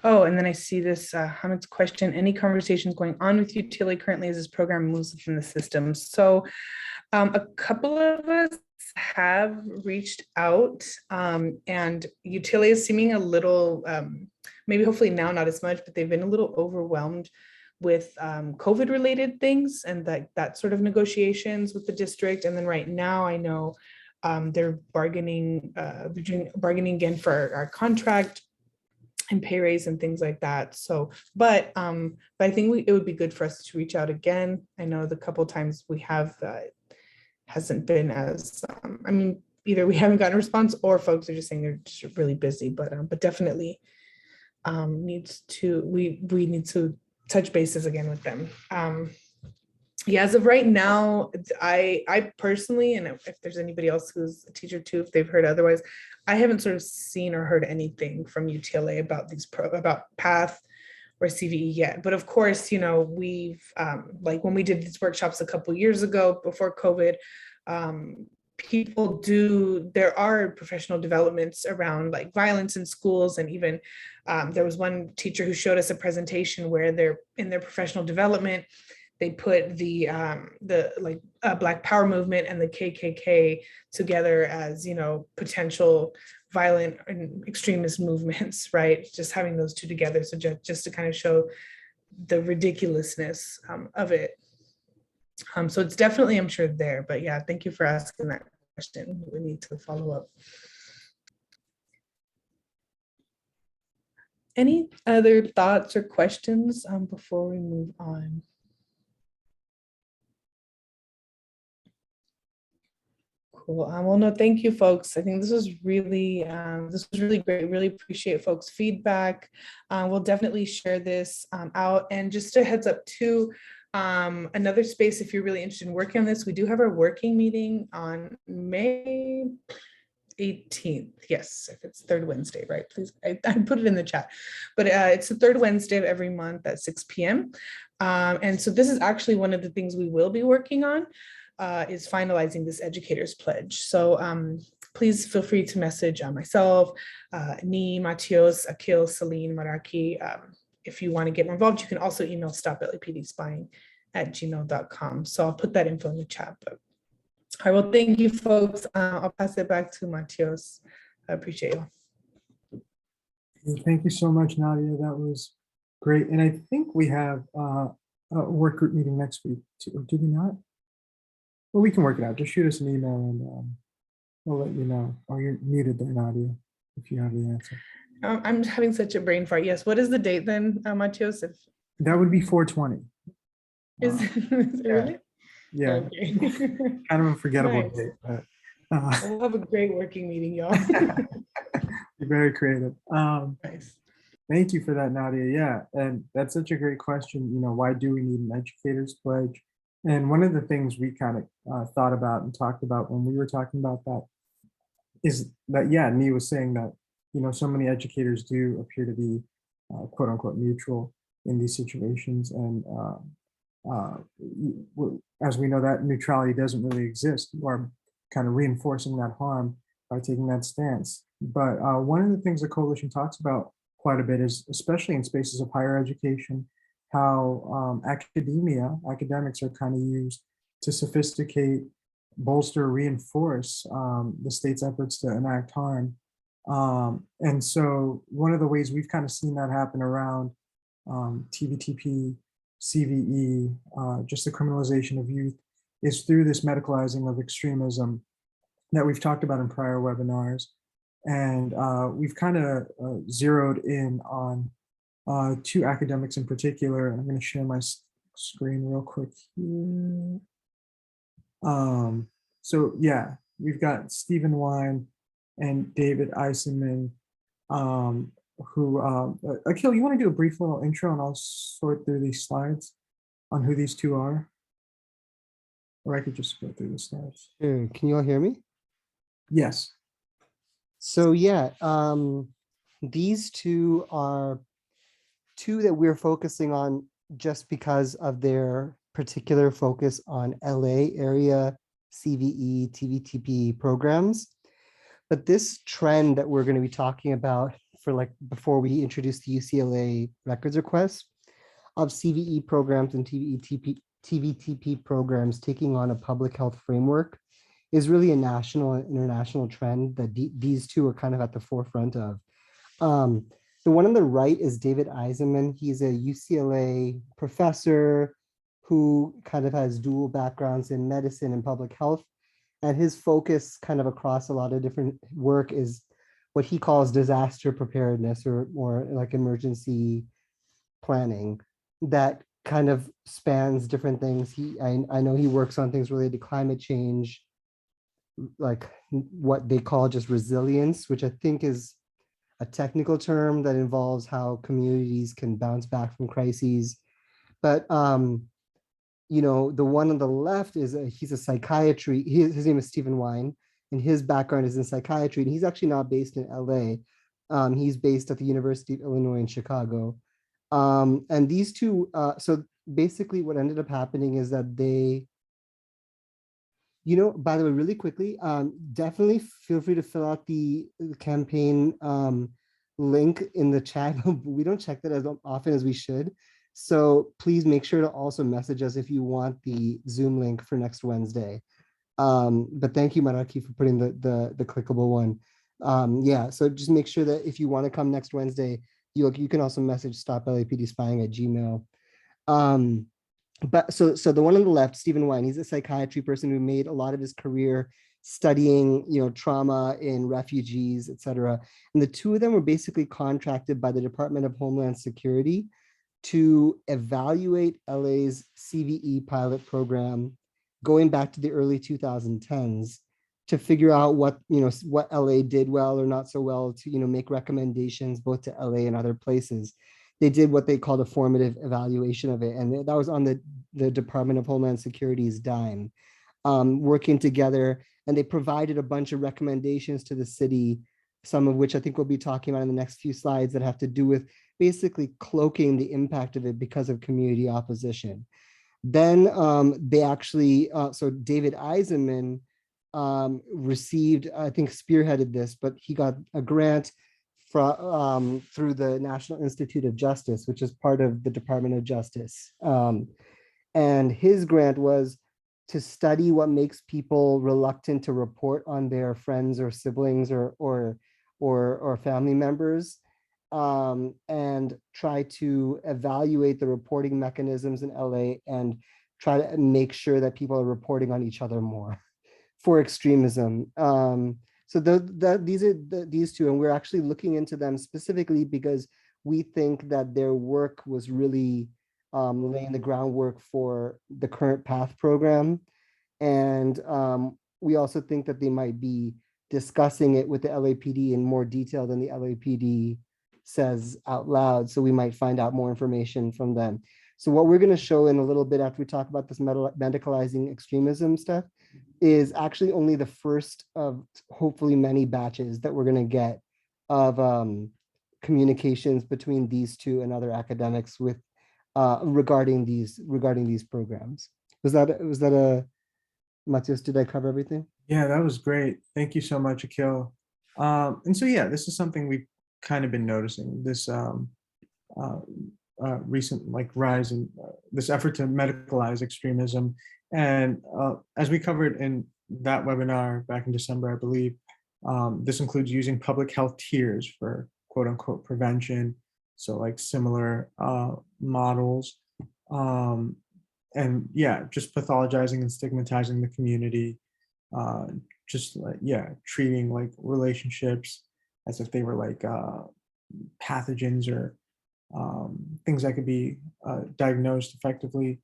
S6: Oh, and then I see this Hamid's question. Any conversations going on with UTLA currently as this program moves within the system? So a couple of us have reached out, and UTLA is seeming a little, maybe hopefully now not as much, but they've been a little overwhelmed with COVID related things and that sort of negotiations with the district. And then right now I know they're bargaining again for our contract and pay raise and things like that. So, but I think it would be good for us to reach out again. I know the couple times we have hasn't been as, I mean, either we haven't gotten a response or folks are just saying they're just really busy, but definitely we need to touch bases again with them. Yeah, as of right now, I personally, and if there's anybody else who's a teacher too, if they've heard otherwise, I haven't sort of seen or heard anything from UTLA about about PATHE or CVE yet. But of course, you know, we've like when we did these workshops a couple years ago before COVID, there are professional developments around like violence in schools. And even there was one teacher who showed us a presentation where they're in their professional development, they put the Black Power movement and the KKK together as, you know, potential violent and extremist movements, right? Just having those two together. So just to kind of show the ridiculousness of it. So it's definitely, I'm sure, there. But yeah, thank you for asking that question. We need to follow up. Any other thoughts or questions before we move on? Cool. Well, no, thank you, folks. I think this was really great. Really appreciate folks' feedback. We'll definitely share this out. And just a heads up too, another space, if you're really interested in working on this, we do have our working meeting on May 18th. Yes, if it's third Wednesday, right? Please, I put it in the chat, but it's the third Wednesday of every month at 6 p.m. And so this is actually one of the things we will be working on. Is finalizing this educator's pledge. So please feel free to message myself, Ni, Matios, Akil, Celine, Maraki. If you want to get more involved, you can also email stop.lapdspying@gmail.com. So I'll put that info in the chat. But, all right, well, thank you, folks. I'll pass it back to Matios. I appreciate you.
S1: Thank you so much, Nadia. That was great. And I think we have a work group meeting next week, too. Or did we not? Well, we can work it out. Just shoot us an email and we'll let you know. Oh, you're muted there, Nadia, if you have the answer.
S6: I'm having such a brain fart. Yes. What is the date then, Matios?
S1: That would be 4/20.
S6: Is it really?
S1: Yeah.
S6: Okay.
S1: Kind of a forgettable
S6: Nice.
S1: date, but
S6: We'll have a great working meeting, y'all.
S1: you're very creative.
S6: Nice.
S1: Thank you for that, Nadia. Yeah, and that's such a great question. You know, why do we need an educator's pledge? And one of the things we kind of thought about and talked about when we were talking about that is that, yeah, Ni was saying that, you know, so many educators do appear to be quote unquote neutral in these situations. And as we know, that neutrality doesn't really exist. You are kind of reinforcing that harm by taking that stance. But one of the things the coalition talks about quite a bit is, especially in spaces of higher education, how academics are kind of used to sophisticate, bolster, reinforce the state's efforts to enact harm. And so one of the ways we've kind of seen that happen around TVTP, CVE, just the criminalization of youth, is through this medicalizing of extremism that we've talked about in prior webinars. And we've kind of zeroed in on two academics in particular. I'm going to share my screen real quick here. So yeah, we've got Stephen Wine and David Eisenman, who, Akil, you want to do a brief little intro and I'll sort through these slides on who these two are? Or I could just go through the slides.
S11: Sure. Can you all hear me?
S1: Yes.
S11: So yeah, these two are two that we're focusing on just because of their particular focus on LA area CVE, TVTP programs. But this trend that we're going to be talking about for like before we introduce the UCLA records request of CVE programs and TVTP programs taking on a public health framework is really a national and international trend that these two are kind of at the forefront of. The one on the right is David Eisenman. He's a UCLA professor who kind of has dual backgrounds in medicine and public health. And his focus kind of across a lot of different work is what he calls disaster preparedness or more like emergency planning that kind of spans different things. I know he works on things related to climate change, like what they call just resilience, which I think is a technical term that involves how communities can bounce back from crises. But you know, the one on the left is he's a psychiatry. His name is Stephen Wine, and his background is in psychiatry. And he's actually not based in LA. He's based at the University of Illinois in Chicago. And these two, so basically what ended up happening is that they, by the way, really quickly, definitely feel free to fill out the campaign link in the chat. We don't check that as often as we should. So please make sure to also message us if you want the Zoom link for next Wednesday. But thank you, Maraki, for putting the clickable one. Yeah, so just make sure that if you want to come next Wednesday, you can also message stoplapdspying@gmail. But so the one on the left, Stephen Wine, he's a psychiatry person who made a lot of his career studying, trauma in refugees, et cetera. And the two of them were basically contracted by the Department of Homeland Security to evaluate LA's CVE pilot program going back to the early 2010s to figure out what LA did well or not so well to make recommendations both to LA and other places. They did what they called a formative evaluation of it, and that was on the Department of Homeland Security's dime, working together, and they provided a bunch of recommendations to the city, some of which I think we'll be talking about in the next few slides that have to do with basically cloaking the impact of it because of community opposition. Then they actually, so David Eisenman received, I think spearheaded this, but he got a grant through the National Institute of Justice, which is part of the Department of Justice. And his grant was to study what makes people reluctant to report on their friends or siblings or family members, and try to evaluate the reporting mechanisms in LA and try to make sure that people are reporting on each other more for extremism. So these are these two, and we're actually looking into them specifically because we think that their work was really laying the groundwork for the current PATHE program. And we also think that they might be discussing it with the LAPD in more detail than the LAPD says out loud. So we might find out more information from them. So what we're going to show in a little bit after we talk about this medicalizing extremism stuff is actually only the first of hopefully many batches that we're going to get of communications between these two and other academics with regarding these programs. Was that a Matthias, did I cover everything?
S1: Yeah, that was great. Thank you so much, Akil. And so, yeah, this is something we've kind of been noticing, this recent rise in this effort to medicalize extremism. And as we covered in that webinar back in December, I believe, this includes using public health tiers for quote unquote prevention. So similar models. And yeah, just pathologizing and stigmatizing the community, treating relationships as if they were pathogens or things that could be diagnosed effectively,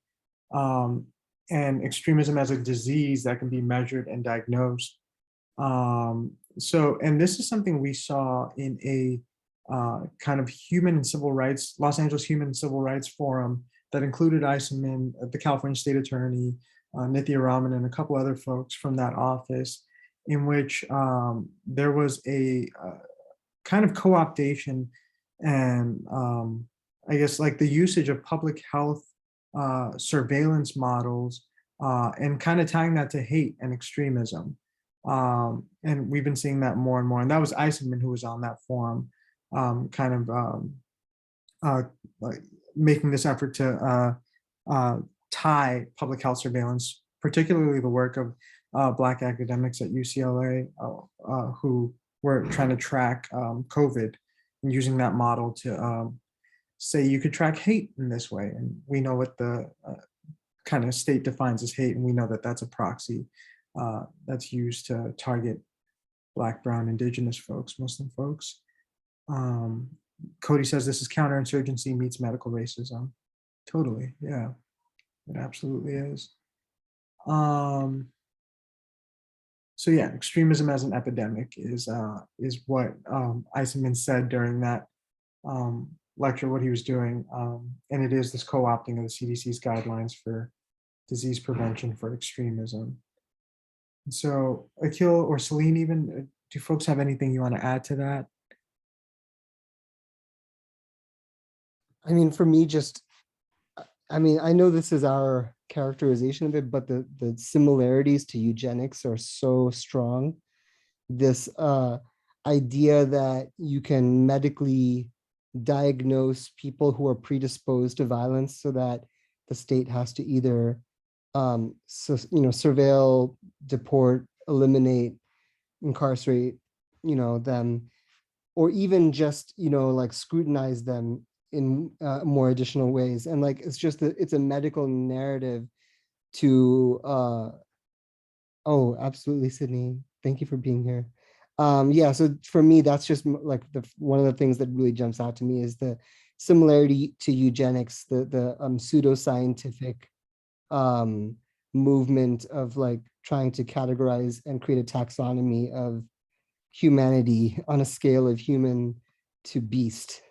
S1: and extremism as a disease that can be measured and diagnosed. And this is something we saw in a kind of human and civil rights, Los Angeles Human and Civil Rights Forum that included Eisenman, the California State Attorney, Nithya Raman, and a couple other folks from that office, in which there was a kind of co-optation and I guess the usage of public health surveillance models and kind of tying that to hate and extremism. And we've been seeing that more and more. And that was Eisenman who was on that forum, making this effort to tie public health surveillance, particularly the work of Black academics at UCLA who were trying to track COVID and using that model to say you could track hate in this way. And we know what the kind of state defines as hate, and we know that that's a proxy that's used to target Black, Brown, Indigenous folks, Muslim folks. Cody says this is counterinsurgency meets medical racism. Totally, yeah, it absolutely is. So yeah, extremism as an epidemic is what Eisenman said during that lecture, what he was doing, and it is this co-opting of the CDC's guidelines for disease prevention for extremism. And so Akil or Celine, even, do folks have anything you want to add to that?
S11: I mean, for me, just, I mean, I know this is our characterization of it, but the similarities to eugenics are so strong. This idea that you can medically diagnose people who are predisposed to violence so that the state has to either surveil, deport, eliminate, incarcerate, them, or even just, like scrutinize them in more additional ways. And like, it's just it's a medical narrative to, oh, absolutely, Sydney. Thank you for being here. Yeah, so for me, that's just like one of the things that really jumps out to me is the similarity to eugenics, the pseudoscientific movement of like trying to categorize and create a taxonomy of humanity on a scale of human to beast,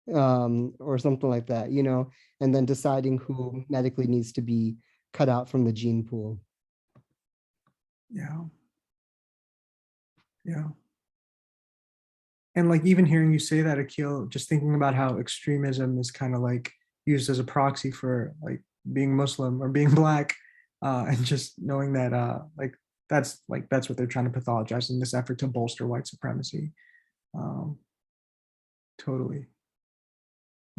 S11: or something like that, and then deciding who medically needs to be cut out from the gene pool.
S1: Yeah. Yeah. And like even hearing you say that, Akil, just thinking about how extremism is kind of like used as a proxy for like being Muslim or being Black, and just knowing that that's what they're trying to pathologize in this effort to bolster white supremacy. Totally.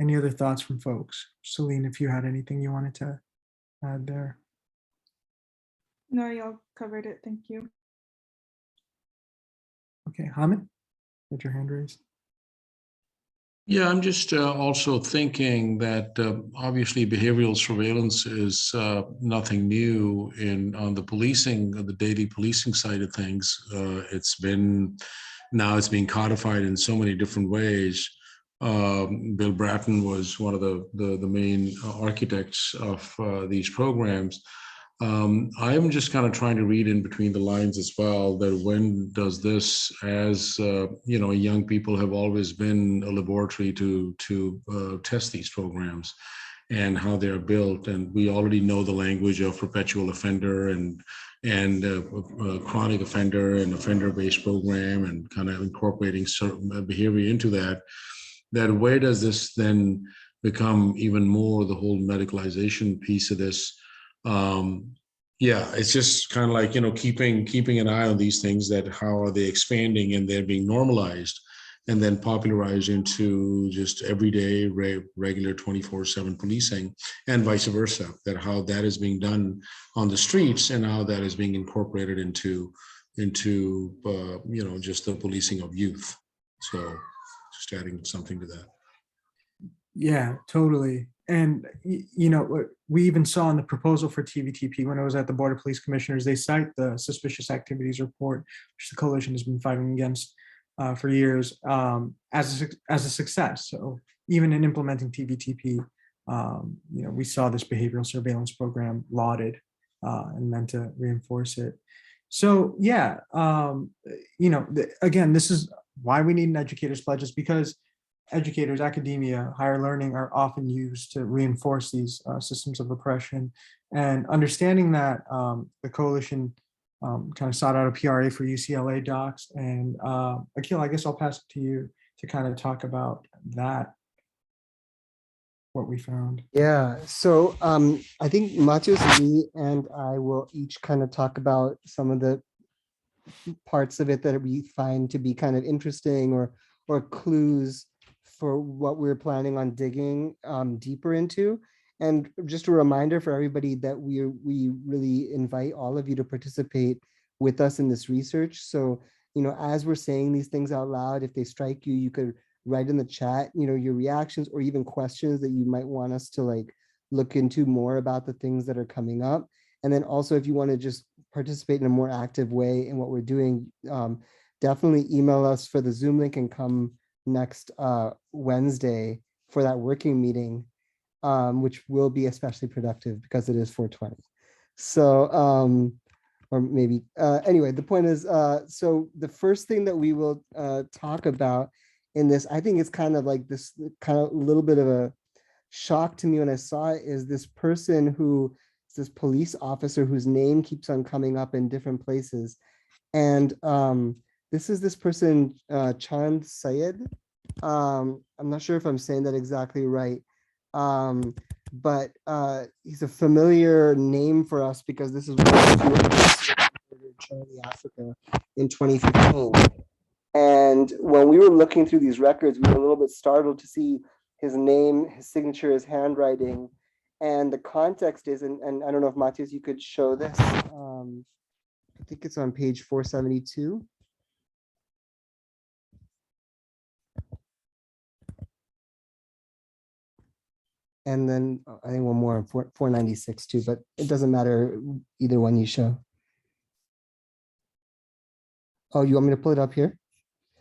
S1: Any other thoughts from folks? Celine, if you had anything you wanted to add there.
S2: No, y'all covered it. Thank you.
S1: Okay, Hamid, with your hand raised.
S4: Yeah, I'm just also thinking that obviously behavioral surveillance is nothing new on the policing, the daily policing side of things. It's being codified in so many different ways. Bill Bratton was one of the main architects of these programs. I'm just kind of trying to read in between the lines as well, that when does this, as young people have always been a laboratory to test these programs and how they're built. And we already know the language of perpetual offender and chronic offender and offender-based program, and kind of incorporating certain behavior into that where does this then become even more the whole medicalization piece of this? Yeah, it's just kind of like, keeping an eye on these things, that how are they expanding and they're being normalized and then popularized into just everyday regular 24/7 policing, and vice versa, that how that is being done on the streets and how that is being incorporated into just the policing of youth. So just adding something to that.
S1: Yeah, totally. And, we even saw in the proposal for TVTP when I was at the Board of Police Commissioners, they cite the suspicious activities report, which the coalition has been fighting against for years, as a success. So even in implementing TVTP, we saw this behavioral surveillance program lauded and meant to reinforce it. So yeah, again, this is why we need an educator's pledge, is because educators, academia, higher learning are often used to reinforce these systems of oppression. And understanding that the coalition kind of sought out a PRA for UCLA docs. And Akil, I guess I'll pass it to you to kind of talk about that, what we found.
S11: Yeah, so I think Matheus, me, and I will each kind of talk about some of the parts of it that we find to be kind of interesting or clues for what we're planning on digging deeper into. And just a reminder for everybody that we really invite all of you to participate with us in this research. So, as we're saying these things out loud, if they strike you, you could write in the chat, your reactions or even questions that you might want us to like look into more about the things that are coming up. And then also, if you want to just participate in a more active way in what we're doing, definitely email us for the Zoom link and come next Wednesday for that working meeting, which will be especially productive because it is 420. So, or maybe, anyway, the point is, so the first thing that we will talk about in this, I think it's kind of like this kind of little bit of a shock to me when I saw it, is this person who is this police officer whose name keeps on coming up in different places. And this is this person, Chand Syed. I'm not sure if I'm saying that exactly right, but he's a familiar name for us because this is one of the two Charlie Africa in 2015. And when we were looking through these records, we were a little bit startled to see his name, his signature, his handwriting. And the context is, and I don't know if Matthias, you could show this. I think it's on page 472. And then I think one more, 496 too, but it doesn't matter either one you show. Oh, you want me to pull it up here?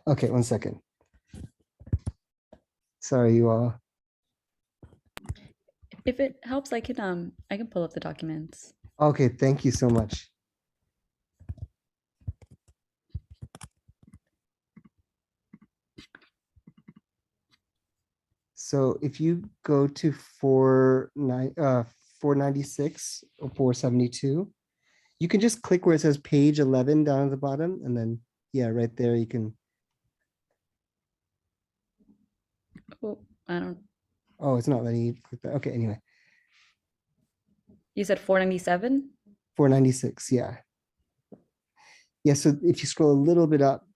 S11: Okay, one second. Sorry, you all.
S9: If it helps, I can pull up the documents.
S11: Okay, thank you so much. So if you go to 496 or 472, you can just click where it says page 11 down at the bottom, and then yeah, right there you can.
S9: Oh, I don't.
S11: Oh, it's not letting you click that. Okay, anyway.
S9: You said 497?
S11: 496, yeah. Yeah, so if you scroll a little bit up,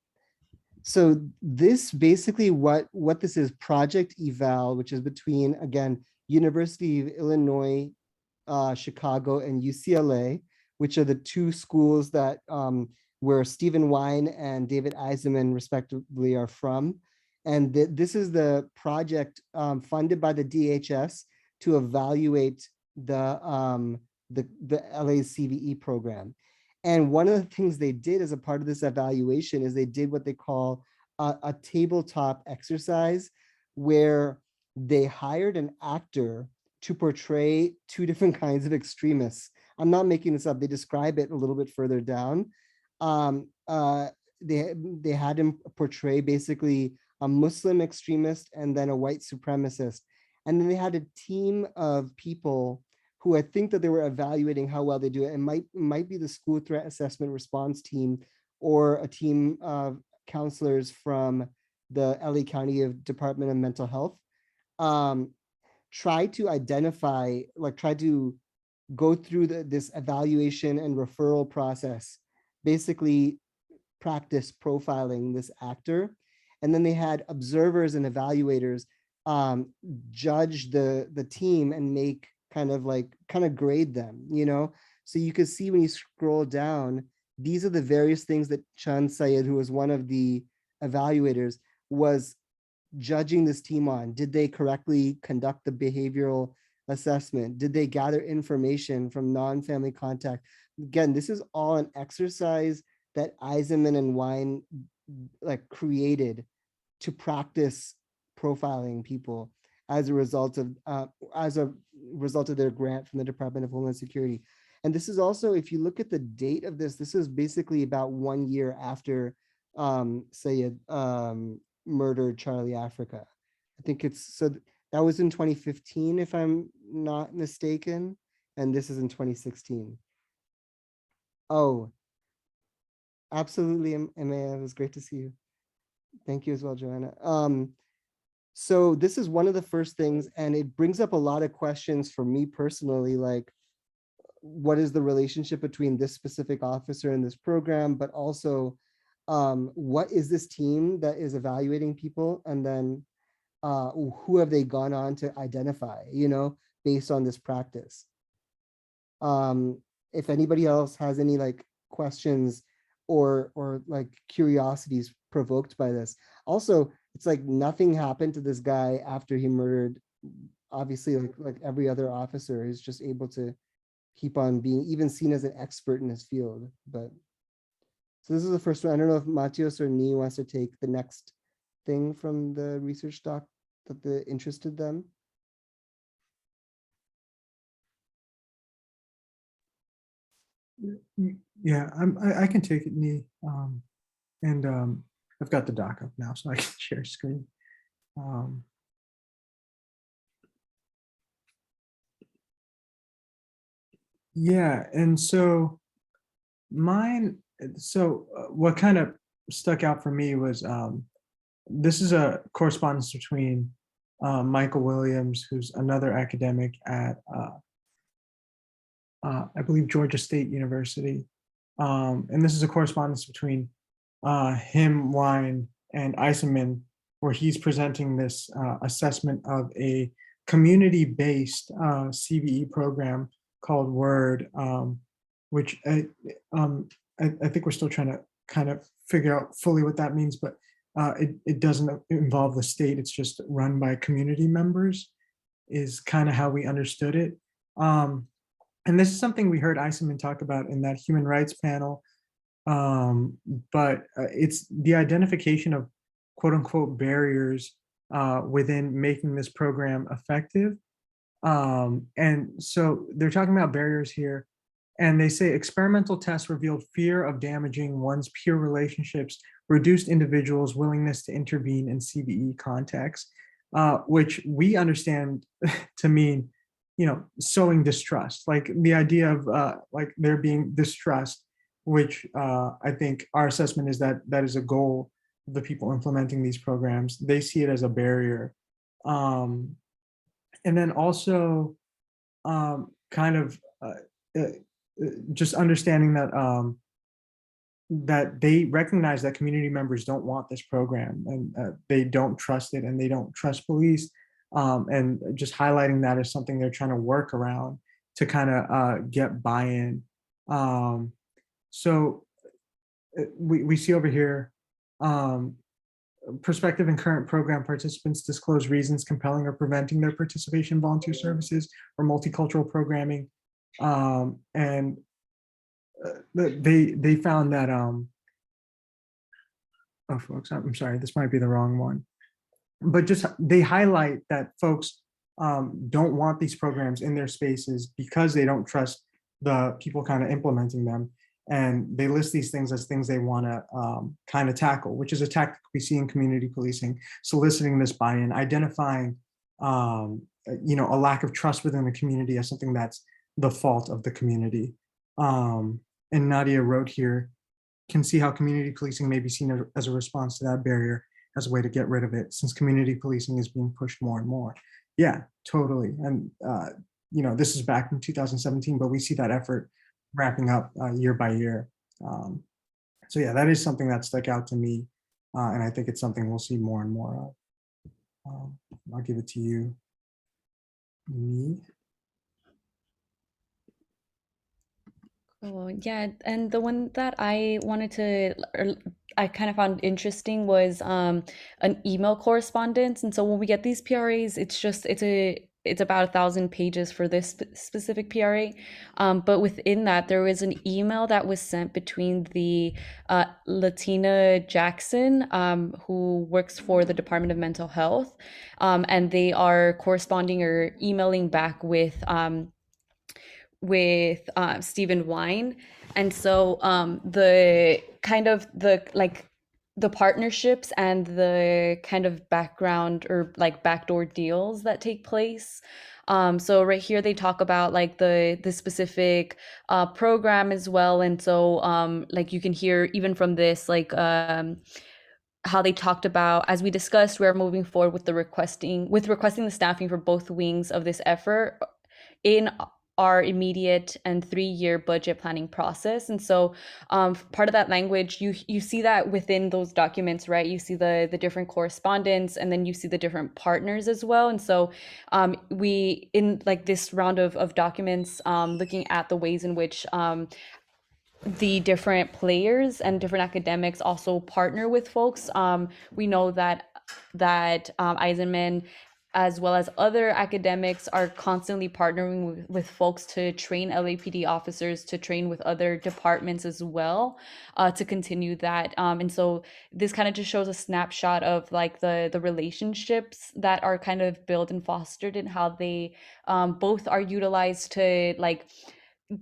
S11: so this basically what this is, Project Eval, which is between, again, University of Illinois, Chicago, and UCLA, which are the two schools that where Stephen Wine and David Eisenman respectively are from. And this is the project funded by the DHS to evaluate the LA's CVE program. And one of the things they did as a part of this evaluation is they did what they call a tabletop exercise, where they hired an actor to portray two different kinds of extremists. I'm not making this up. They describe it a little bit further down. They had him portray basically a Muslim extremist and then a white supremacist. And then they had a team of people who I think that they were evaluating how well they do it. It might be the school threat assessment response team or a team of counselors from the LA County Department of Mental Health. Try to identify, try to go through this evaluation and referral process, basically practice profiling this actor. And then they had observers and evaluators judge the team and make kind of grade them, you know? So you can see when you scroll down, these are the various things that Chand Syed, who was one of the evaluators, was judging this team on. Did they correctly conduct the behavioral assessment? Did they gather information from non-family contact? Again, this is all an exercise that Eisenman and Wine created to practice profiling people as a result of their grant from the Department of Homeland Security. And this is also, if you look at the date of this is basically about 1 year after Syed murdered Charlie Africa. I think that was in 2015, if I'm not mistaken, and this is in 2016. Oh, absolutely, Emma, it was great to see you. Thank you as well, Joanna. So this is one of the first things, and it brings up a lot of questions for me personally, like what is the relationship between this specific officer and this program, but also what is this team that is evaluating people, and then who have they gone on to identify, you know, based on this practice. If anybody else has any questions or curiosities provoked by this. Also, it's nothing happened to this guy after he murdered. Obviously, like every other officer, is just able to keep on being even seen as an expert in his field. But so this is the first one. I don't know if Matios or Nii wants to take the next thing from the research doc that interested them.
S1: Yeah, I can take it, Nii. And I've got the doc up now, so I can share screen. Yeah, and so what kind of stuck out for me was this is a correspondence between Michael Williams, who's another academic at, I believe, Georgia State University. And this is a correspondence between him, Wine, and Eisenman, where he's presenting this assessment of a community-based CVE program called Word, which I think we're still trying to kind of figure out fully what that means, but it doesn't involve the state. It's just run by community members is kind of how we understood it. And this is something we heard Eisenman talk about in that human rights panel. But it's the identification of quote unquote barriers within making this program effective. And so they're talking about barriers here. And they say experimental tests revealed fear of damaging one's peer relationships, reduced individuals' willingness to intervene in CVE contexts, which we understand to mean, sowing distrust, like the idea of like there being distrust, which I think our assessment is that that is a goal of the people implementing these programs. They see it as a barrier. And then also kind of just understanding that that they recognize that community members don't want this program, and they don't trust it, and they don't trust police, and just highlighting that as something they're trying to work around to kind of get buy-in. So we see over here, prospective and current program participants disclose reasons compelling or preventing their participation in volunteer services or multicultural programming. And they found that, oh folks, I'm sorry, this might be the wrong one. But just they highlight that folks don't want these programs in their spaces because they don't trust the people kind of implementing them. And they list these things as things they want to kind of tackle, which is a tactic we see in community policing, soliciting this buy-in, identifying a lack of trust within the community as something that's the fault of the community. And Nadia wrote here, can see how community policing may be seen as a response to that barrier, as a way to get rid of it, since community policing is being pushed more and more. Yeah, totally. And this is back in 2017, but we see that effort wrapping up year by year. So yeah, that is something that stuck out to me. And I think it's something we'll see more and more of. I'll give it to you. Me.
S9: Oh, yeah, and the one that I wanted to, or I kind of found interesting was an email correspondence. And so when we get these PRAs, it's about 1,000 pages for this specific PRA. But within that, there was an email that was sent between the Latina Jackson, who works for the Department of Mental Health, and they are corresponding or emailing back with Stephen Wine. And so the kind of the partnerships and the kind of background or like backdoor deals that take place. So right here they talk about like the specific program as well. And so like you can hear even from this, like how they talked about, as we discussed, we're moving forward with requesting the staffing for both wings of this effort in our immediate and 3-year budget planning process. And so part of that language, you see that within those documents, right? You see the different correspondence, and then you see the different partners as well. And so we, in like this round of documents, looking at the ways in which the different players and different academics also partner with folks. We know that Eisenman, as well as other academics, are constantly partnering with folks to train LAPD officers, to train with other departments as well, to continue that. And so this kind of just shows a snapshot of like the relationships that are kind of built and fostered, and how they both are utilized to like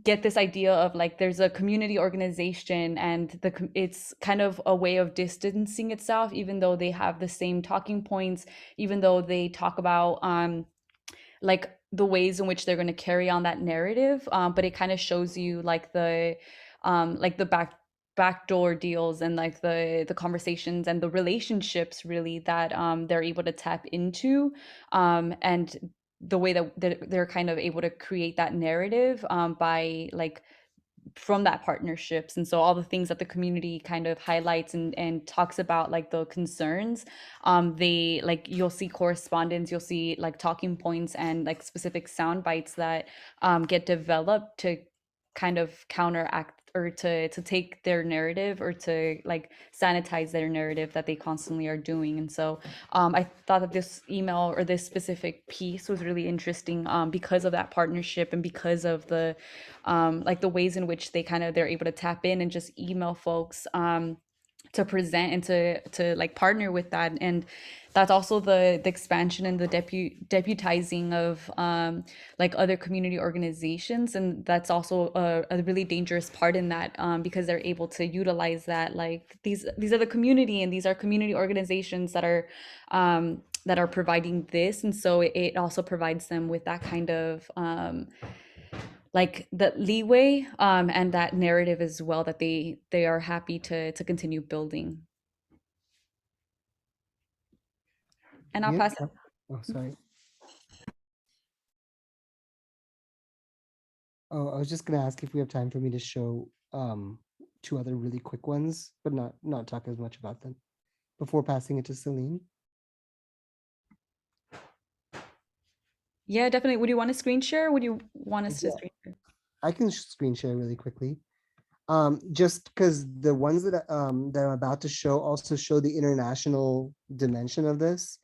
S9: get this idea of like there's a community organization, and it's kind of a way of distancing itself, even though they have the same talking points, even though they talk about like the ways in which they're going to carry on that narrative, but it kind of shows you like the backdoor deals and like the conversations and the relationships really that they're able to tap into, and the way that they're kind of able to create that narrative by like from that partnerships. And so all the things that the community kind of highlights and talks about, like the concerns, they like, you'll see correspondence, you'll see like talking points and like specific sound bites that get developed to kind of counteract or to take their narrative or to like sanitize their narrative that they constantly are doing. And so I thought that this email or this specific piece was really interesting because of that partnership and because of the like the ways in which they're able to tap in and just email folks to present and to like partner with that. And that's also the expansion and the deputizing of like other community organizations, and that's also a really dangerous part in that, because they're able to utilize that, like these are the community and these are community organizations that are providing this. And so it also provides them with that kind of like the leeway and that narrative as well that they are happy to continue building. And I'll
S11: Yeah.
S9: pass it.
S11: Oh, sorry. Oh, I was just gonna ask if we have time for me to show two other really quick ones, but not talk as much about them before passing it to Celine.
S9: Yeah, definitely. Would you want to screen share? Would you want us to
S11: Yeah.
S9: screen share?
S11: I can screen share really quickly. Just because the ones that I'm about to show also show the international dimension of this.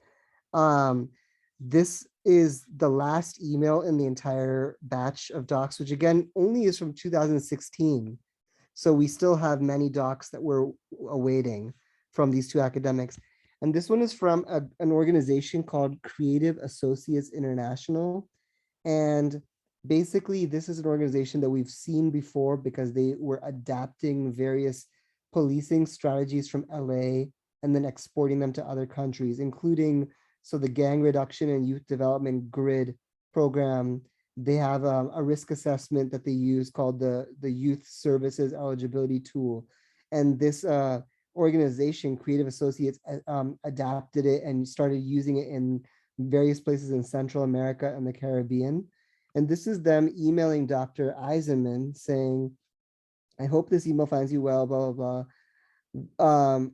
S11: This is the last email in the entire batch of docs, which again only is from 2016. So we still have many docs that we're awaiting from these two academics. And this one is from an organization called Creative Associates International. And basically, this is an organization that we've seen before because they were adapting various policing strategies from LA and then exporting them to other countries, including the gang reduction and youth development grid program. They have a risk assessment that they use called the Youth Services Eligibility Tool. And this organization, Creative Associates, adapted it and started using it in various places in Central America and the Caribbean. And this is them emailing Dr. Eisenman saying, I hope this email finds you well, blah, blah, blah.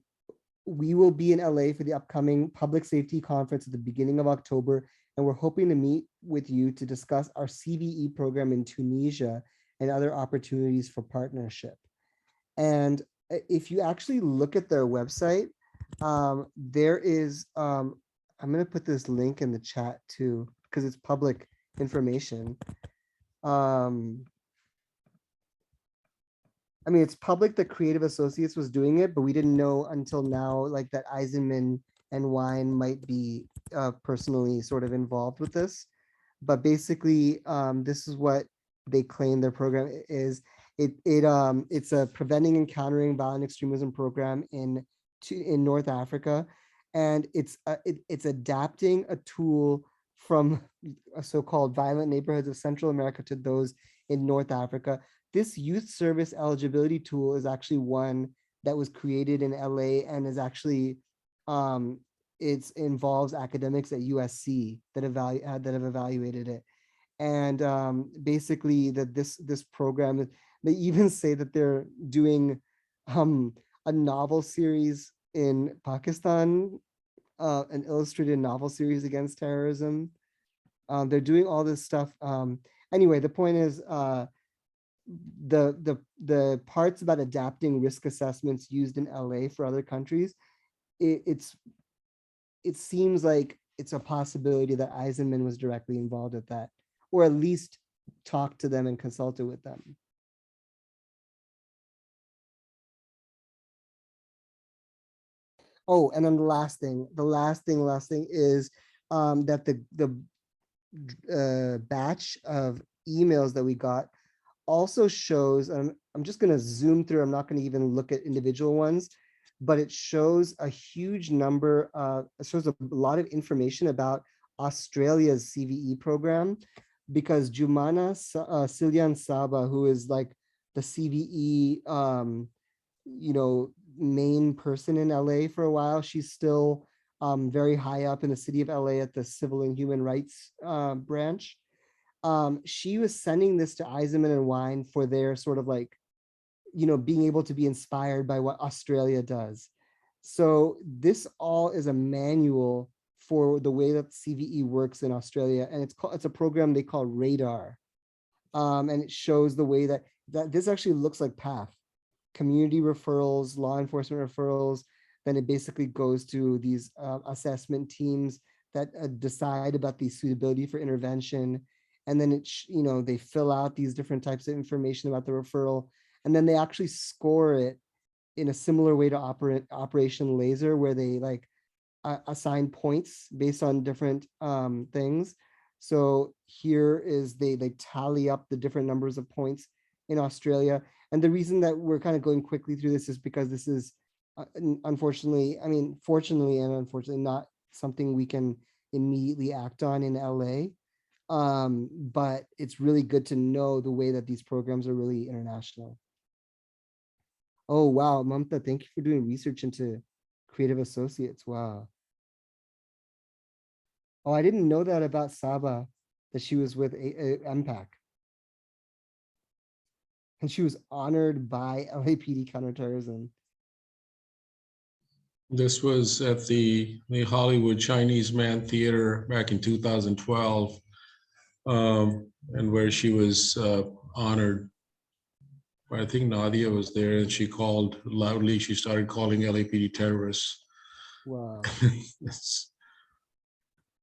S11: We will be in LA for the upcoming public safety conference at the beginning of October, and we're hoping to meet with you to discuss our CVE program in Tunisia and other opportunities for partnership. And if you actually look at their website, there is, I'm going to put this link in the chat too, because it's public information. I mean, it's public that Creative Associates was doing it, but we didn't know until now, like that Eisenman and Wine might be personally sort of involved with this. But basically, this is what they claim their program is. It's a preventing and countering violent extremism program in North Africa, and it's adapting a tool from so-called violent neighborhoods of Central America to those in North Africa. This youth service eligibility tool is actually one that was created in LA and is actually it involves academics at USC that have evaluated it. And basically that this program, they even say that they're doing a novel series in Pakistan, an illustrated novel series against terrorism. They're doing all this stuff. Anyway, the point is the parts about adapting risk assessments used in LA for other countries, it seems like it's a possibility that Eisenman was directly involved with that, or at least talked to them and consulted with them. Oh, and then the last thing is that the batch of emails that we got also shows, I'm just going to zoom through, I'm not going to even look at individual ones, but it shows a huge number it shows a lot of information about Australia's CVE program, because Jumana Silyan Saba, who is like the CVE main person in LA for a while. She's still very high up in the city of LA at the Civil and Human Rights branch. She was sending this to Eisenman and Wine for their sort of like, being able to be inspired by what Australia does. So this all is a manual for the way that CVE works in Australia. And it's a program they call Radar. And it shows the way that this actually looks like PATHE. Community referrals, law enforcement referrals, then it basically goes to these assessment teams that decide about the suitability for intervention. And then they fill out these different types of information about the referral. And then they actually score it in a similar way to Operation Laser, where they like assign points based on different things. So here is they tally up the different numbers of points in Australia. And the reason that we're kind of going quickly through this is because this is fortunately and unfortunately not something we can immediately act on in LA. But it's really good to know the way that these programs are really international. Oh, wow, Mamta, thank you for doing research into creative associates. Wow. Oh, I didn't know that about Saba, that she was with MPAC. And she was honored by LAPD counterterrorism.
S4: This was at the Hollywood Chinese Man Theater back in 2012, and where she was honored. I think Nadia was there, and she called loudly. She started calling LAPD terrorists.
S11: Wow.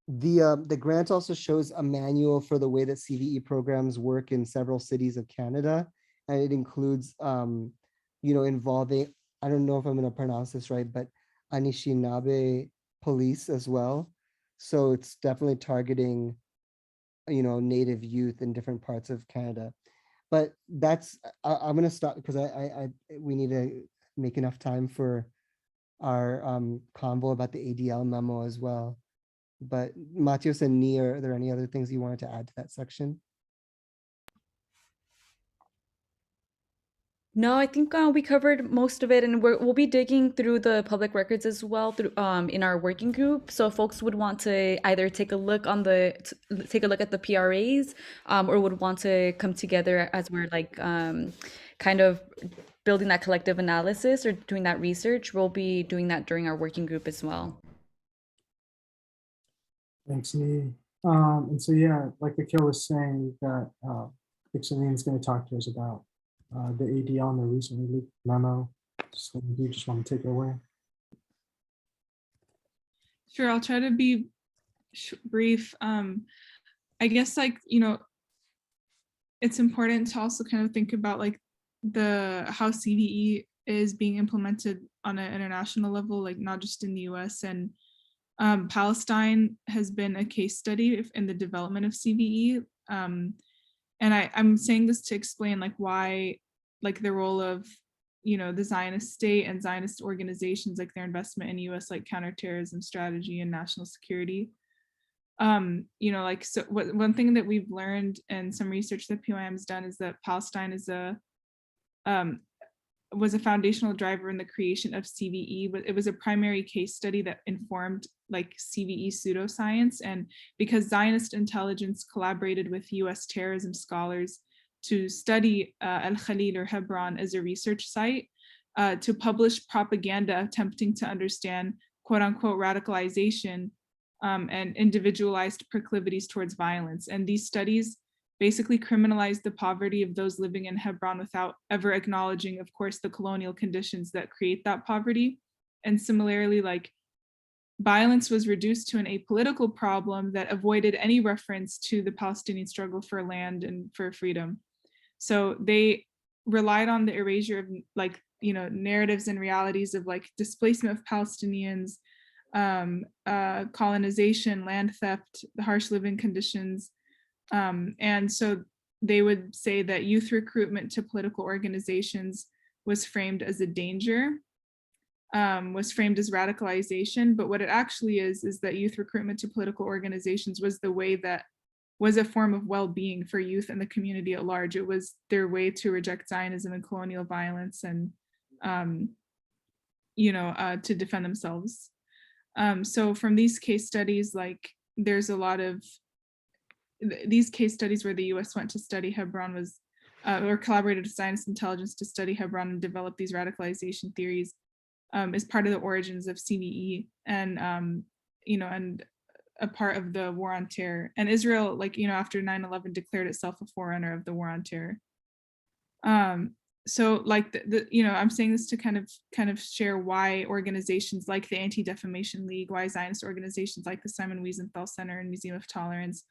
S11: The grant also shows a manual for the way that CVE programs work in several cities of Canada, and it includes, involving, I don't know if I'm going to pronounce this right, but Anishinaabe police as well. So it's definitely targeting, Native youth in different parts of Canada. But that's, I'm going to stop because we need to make enough time for our convo about the ADL memo as well. But Matios and Nia, are there any other things you wanted to add to that section?
S9: No, I think we covered most of it, and we'll be digging through the public records as well through in our working group. So folks would want to either take a look at the PRAs, or would want to come together as we're like kind of building that collective analysis or doing that research. We'll be doing that during our working group as well.
S1: Thanks, Nee. And so, yeah, like Akil was saying, that Celine's going to talk to us about the ADL and the recently leaked memo. So you just want to take it away?
S2: Sure, I'll try to be brief. I guess it's important to also kind of think about like how CVE is being implemented on an international level, like not just in the US. And Palestine has been a case study in the development of CVE. And I'm saying this to explain like why, like the role of, the Zionist state and Zionist organizations, like their investment in US like counterterrorism strategy and national security. One thing that we've learned and some research that PYM has done is that Palestine is was a foundational driver in the creation of CVE, but it was a primary case study that informed like CVE pseudoscience. And because Zionist intelligence collaborated with US terrorism scholars to study Al-Khalil or Hebron as a research site, to publish propaganda attempting to understand quote unquote radicalization and individualized proclivities towards violence. And these studies basically criminalized the poverty of those living in Hebron without ever acknowledging, of course, the colonial conditions that create that poverty. And similarly, like violence was reduced to an apolitical problem that avoided any reference to the Palestinian struggle for land and for freedom. So they relied on the erasure of like, narratives and realities of like displacement of Palestinians, colonization, land theft, the harsh living conditions. And so they would say that youth recruitment to political organizations was framed as a danger, was framed as radicalization. But what it actually is that youth recruitment to political organizations was the way that was a form of well-being for youth and the community at large. It was their way to reject Zionism and colonial violence and to defend themselves. So from these case studies, like there's a lot of these case studies where the US went to study Hebron was, or collaborated with science intelligence to study Hebron and develop these radicalization theories is part of the origins of CVE and, and a part of the war on terror. And Israel, like, after 9/11 declared itself a forerunner of the war on terror. So like I'm saying this to kind of share why organizations like the Anti-Defamation League, why Zionist organizations like the Simon Wiesenthal Center and Museum of Tolerance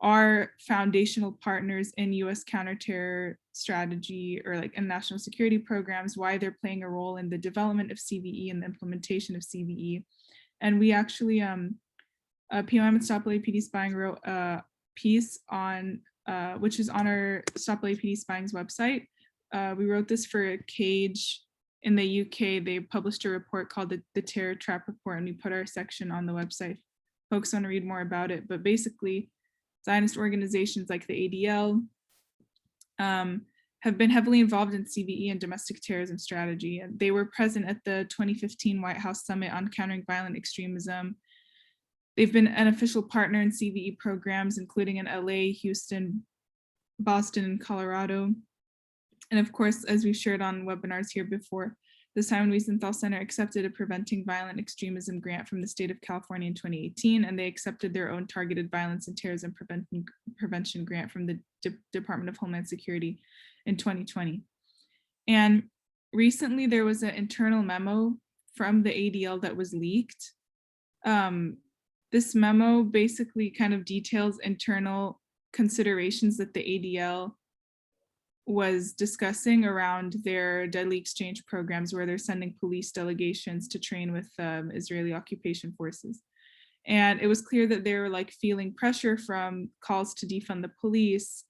S2: are foundational partners in US counterterror strategy or like in national security programs, why they're playing a role in the development of CVE and the implementation of CVE. And we actually, POM and Stop LAPD Spying wrote a piece on, which is on our Stop LAPD Spying's website. We wrote this for Cage in the UK. They published a report called the Terror Trap Report, and we put our section on the website. Folks want to read more about it, but basically Zionist organizations like the ADL have been heavily involved in CVE and domestic terrorism strategy. And they were present at the 2015 White House Summit on Countering Violent Extremism. They've been an official partner in CVE programs, including in LA, Houston, Boston, and Colorado. And of course, as we've shared on webinars here before, the Simon Wiesenthal Center accepted a Preventing Violent Extremism grant from the state of California in 2018, and they accepted their own Targeted Violence and Terrorism Prevention grant from the Department of Homeland Security in 2020. And recently there was an internal memo from the ADL that was leaked. This memo basically kind of details internal considerations that the ADL was discussing around their deadly exchange programs, where they're sending police delegations to train with Israeli occupation forces. And it was clear that they were like feeling pressure from calls to defund the police,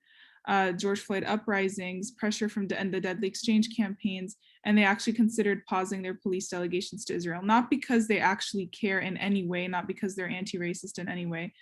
S2: George Floyd uprisings, pressure from the deadly exchange campaigns, and they actually considered pausing their police delegations to Israel, not because they actually care in any way, not because they're anti-racist in any way.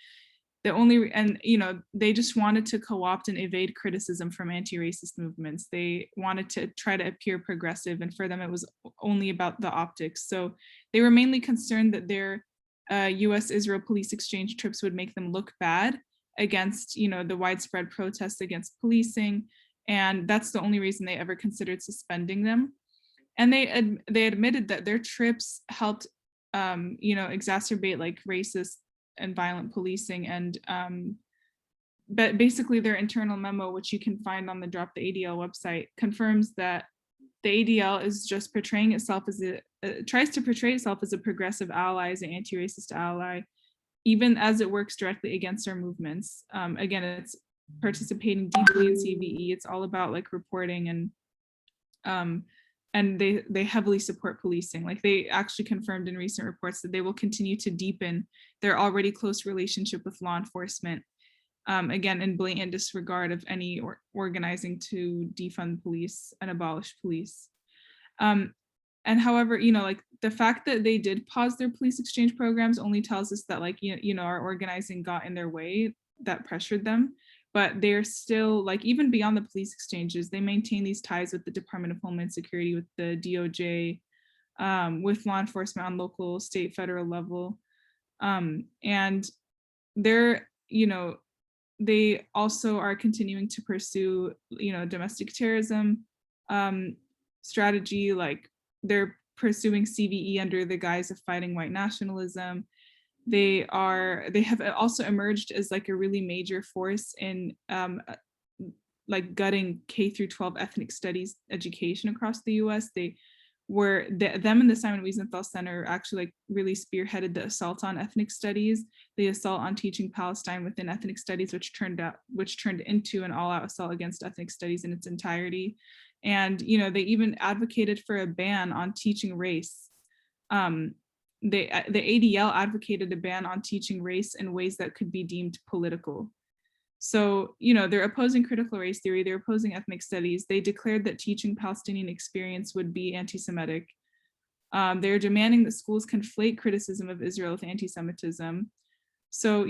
S2: They just wanted to co-opt and evade criticism from anti-racist movements. They wanted to try to appear progressive, and for them it was only about the optics. So they were mainly concerned that their US-Israel police exchange trips would make them look bad against, the widespread protests against policing, and that's the only reason they ever considered suspending them. And they admitted that their trips helped, exacerbate like racist and violent policing. And but basically their internal memo, which you can find on the Drop the ADL website, confirms that the ADL is just portraying itself as tries to portray itself as a progressive ally, as an anti-racist ally, even as it works directly against our movements. Again, it's participating deeply in CVE. It's all about like reporting, and they heavily support policing. Like they actually confirmed in recent reports that they will continue to deepen their already close relationship with law enforcement, again, in blatant disregard of any organizing to defund police and abolish police. And however, like the fact that they did pause their police exchange programs only tells us that like, our organizing got in their way, that pressured them. But they're still, like, even beyond the police exchanges, they maintain these ties with the Department of Homeland Security, with the DOJ, with law enforcement on local, state, federal level. And they're, they also are continuing to pursue, domestic terrorism strategy. Like they're pursuing CVE under the guise of fighting white nationalism. They have also emerged as like a really major force in like gutting K through 12 ethnic studies education across the US. Them and the Simon Wiesenthal Center actually like really spearheaded the assault on ethnic studies, the assault on teaching Palestine within ethnic studies, which turned into an all-out assault against ethnic studies in its entirety. And they even advocated for a ban on teaching race. The ADL advocated a ban on teaching race in ways that could be deemed political. So, they're opposing critical race theory, they're opposing ethnic studies. They declared that teaching Palestinian experience would be anti-Semitic. They're demanding that schools conflate criticism of Israel with anti-Semitism. So,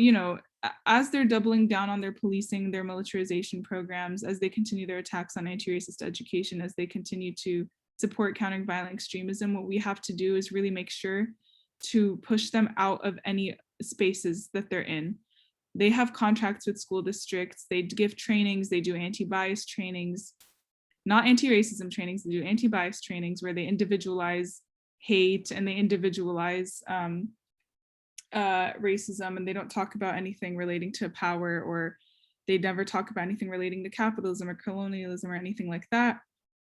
S2: as they're doubling down on their policing, their militarization programs, as they continue their attacks on anti-racist education, as they continue to support countering violent extremism, what we have to do is really make sure to push them out of any spaces that they're in. They have contracts with school districts, they give trainings, they do anti-bias trainings, not anti-racism trainings, they do anti-bias trainings where they individualize hate and they individualize racism, and they don't talk about anything relating to power, or they never talk about anything relating to capitalism or colonialism or anything like that.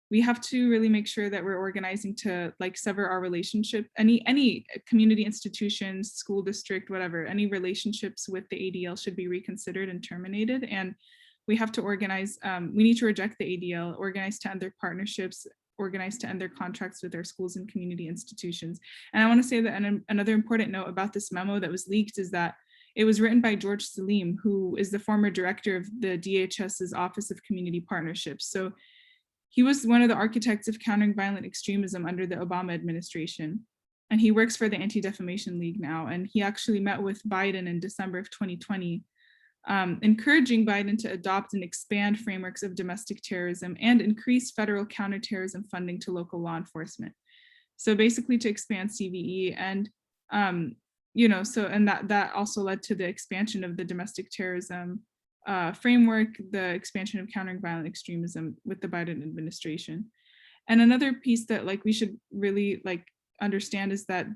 S2: We have to really make sure that we're organizing to like sever our relationship, any community institutions, school district, whatever, any relationships with the ADL should be reconsidered and terminated. And we have to organize, we need to reject the ADL, organize to end their partnerships, organize to end their contracts with our schools and community institutions. And I want to say that another important note about this memo that was leaked is that it was written by George Salim, who is the former director of the DHS's Office of Community Partnerships. So he was one of the architects of countering violent extremism under the Obama administration. And he works for the Anti-Defamation League now. And he actually met with Biden in December of 2020, encouraging Biden to adopt and expand frameworks of domestic terrorism and increase federal counterterrorism funding to local law enforcement. So basically to expand CVE and, you know, so, and that also led to the expansion of the domestic terrorism framework, the expansion of countering violent extremism with the Biden administration. And another piece that like we should really like understand is that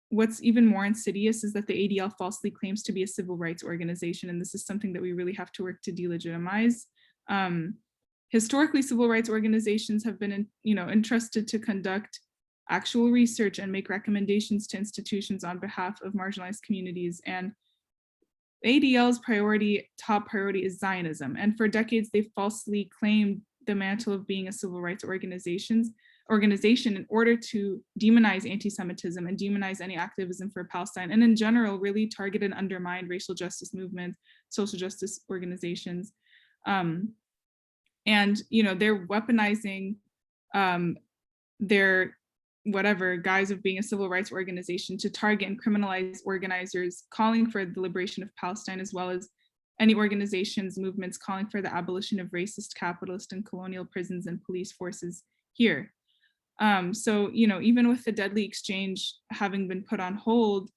S2: what's even more insidious is that the ADL falsely claims to be a civil rights organization. And this is something that we really have to work to delegitimize. Historically, civil rights organizations have been, entrusted to conduct actual research and make recommendations to institutions on behalf of marginalized communities. And ADL's top priority is Zionism. And for decades, they falsely claimed the mantle of being a civil rights organization in order to demonize anti-Semitism and demonize any activism for Palestine. And in general, really target and undermine racial justice movements, social justice organizations. And, they're weaponizing their whatever guise of being a civil rights organization to target and criminalize organizers calling for the liberation of Palestine, as well as any organizations, movements calling for the abolition of racist, capitalist, and colonial prisons and police forces here. So, even with the deadly exchange having been put on hold,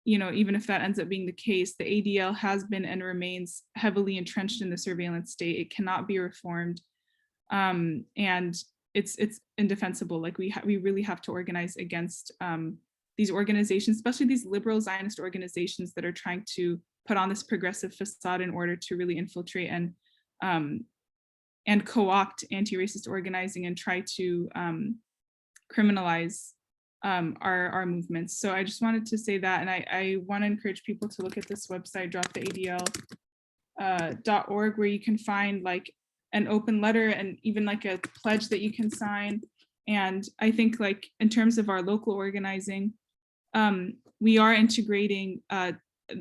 S2: even if that ends up being the case, the ADL has been and remains heavily entrenched in the surveillance state. It cannot be reformed. And it's indefensible. Like we really have to organize against these organizations, especially these liberal Zionist organizations that are trying to put on this progressive facade in order to really infiltrate and co-opt anti-racist organizing and try to criminalize our movements. So I just wanted to say that, and I want to encourage people to look at this website, droptheadl.org, where you can find like an open letter and even like a pledge that you can sign. And I think like in terms of our local organizing, we are integrating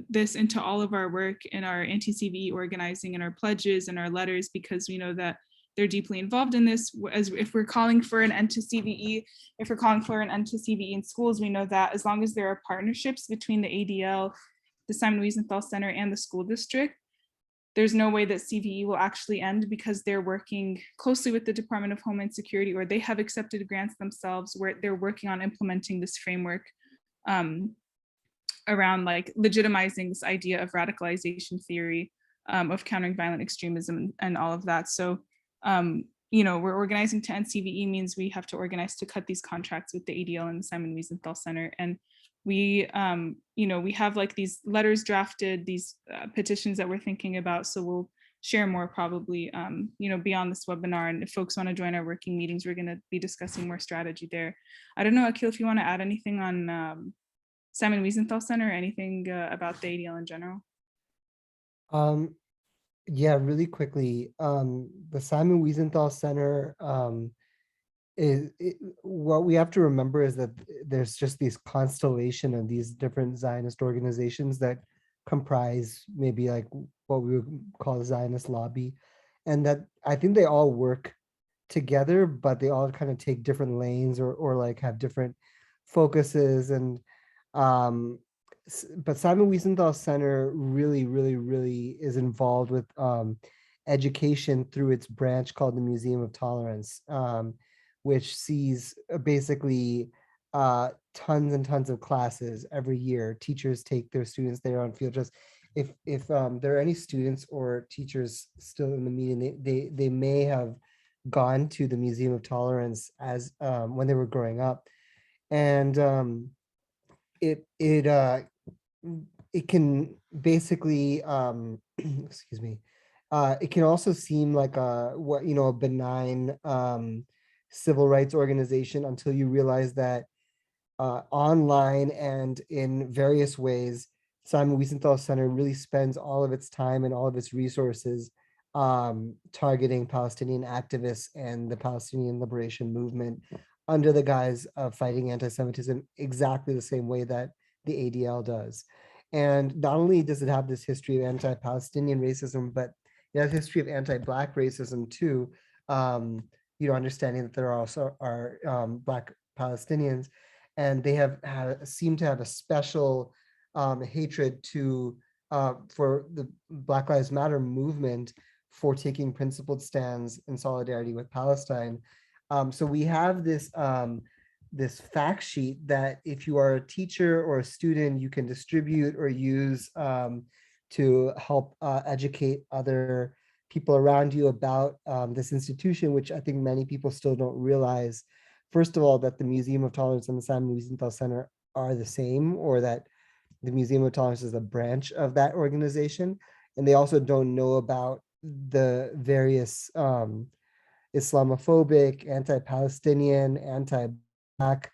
S2: this into all of our work in our anti-CVE organizing and our pledges and our letters, because we know that they're deeply involved in this. As if we're calling for an end to CVE, in schools, we know that as long as there are partnerships between the ADL, the Simon Wiesenthal Center, and the school district, there's no way that CVE will actually end, because they're working closely with the Department of Homeland Security, or they have accepted grants themselves where they're working on implementing this framework around like legitimizing this idea of radicalization theory, of countering violent extremism and all of that. So, we're organizing to end CVE means we have to organize to cut these contracts with the ADL and the Simon Wiesenthal Center. And we have like these letters drafted, these petitions that we're thinking about. So we'll share more probably, beyond this webinar. And if folks want to join our working meetings, we're going to be discussing more strategy there. I don't know, Akil, if you want to add anything on Simon Wiesenthal Center or anything about the ADL in general.
S11: Yeah, really quickly, the Simon Wiesenthal Center, what we have to remember is that there's just this constellation of these different Zionist organizations that comprise maybe like what we would call the Zionist lobby, and that I think they all work together, but they all kind of take different lanes or like have different focuses. And but Simon Wiesenthal Center really is involved with education through its branch called the Museum of Tolerance, which sees basically tons and tons of classes every year. Teachers take their students there on field trips. If there are any students or teachers still in the meeting, they may have gone to the Museum of Tolerance as when they were growing up, and it can basically excuse me, it can also seem like a benign civil rights organization until you realize that online and in various ways, Simon Wiesenthal Center really spends all of its time and all of its resources targeting Palestinian activists and the Palestinian liberation movement under the guise of fighting anti-Semitism exactly the same way that the ADL does. And not only does it have this history of anti-Palestinian racism, but it has a history of anti-Black racism too. Understanding that there also are Black Palestinians, and they seem to have a special hatred for the Black Lives Matter movement for taking principled stands in solidarity with Palestine. So we have this this fact sheet that if you are a teacher or a student, you can distribute or use to help educate other people around you about this institution, which I think many people still don't realize. First of all, that the Museum of Tolerance and the Simon Wiesenthal Center are the same, or that the Museum of Tolerance is a branch of that organization. And they also don't know about the various Islamophobic, anti-Palestinian, anti-Black,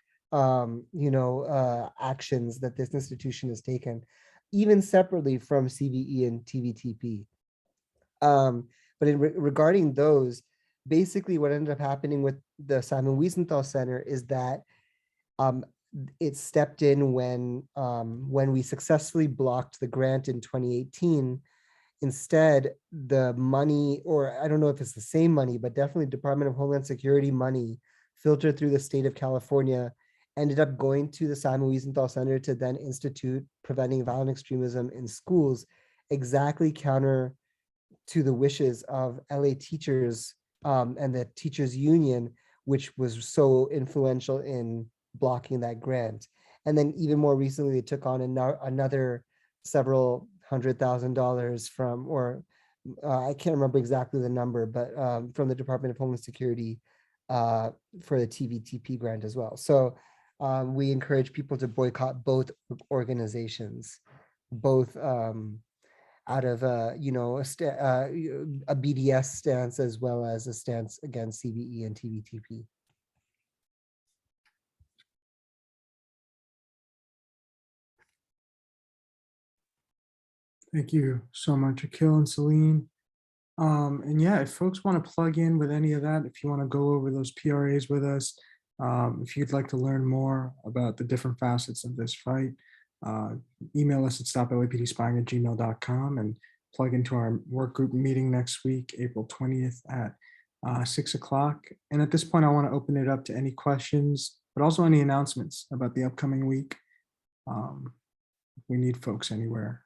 S11: actions that this institution has taken, even separately from CVE and TVTP. But regarding those, basically what ended up happening with the Simon Wiesenthal Center is that it stepped in when we successfully blocked the grant in 2018. Instead, the money, or I don't know if it's the same money, but definitely Department of Homeland Security money filtered through the state of California, ended up going to the Simon Wiesenthal Center to then institute preventing violent extremism in schools, exactly counter to the wishes of LA teachers and the teachers union, which was so influential in blocking that grant. And then even more recently, they took on another several $100,000 from, or I can't remember exactly the number, but from the Department of Homeland Security for the TVTP grant as well. So we encourage people to boycott both organizations, both out of a BDS stance as well as a stance against CVE and TVTP.
S1: Thank you so much, Akil and Celine. And yeah, if folks want to plug in with any of that, if you want to go over those PRAs with us, if you'd like to learn more about the different facets of this fight, email us at stoplapdspying@gmail.com and plug into our work group meeting next week, April 20th at 6 o'clock. And at this point, I want to open it up to any questions, but also any announcements about the upcoming week. If we need folks anywhere.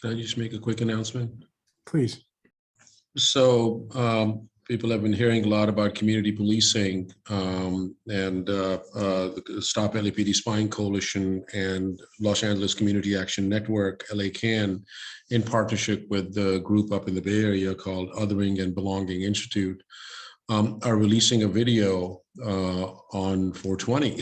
S4: Can I just make a quick announcement?
S1: Please.
S4: So people have been hearing a lot about community policing and the Stop LAPD Spying Coalition and Los Angeles Community Action Network, LA CAN, in partnership with the group up in the Bay Area called Othering and Belonging Institute, are releasing a video on 420.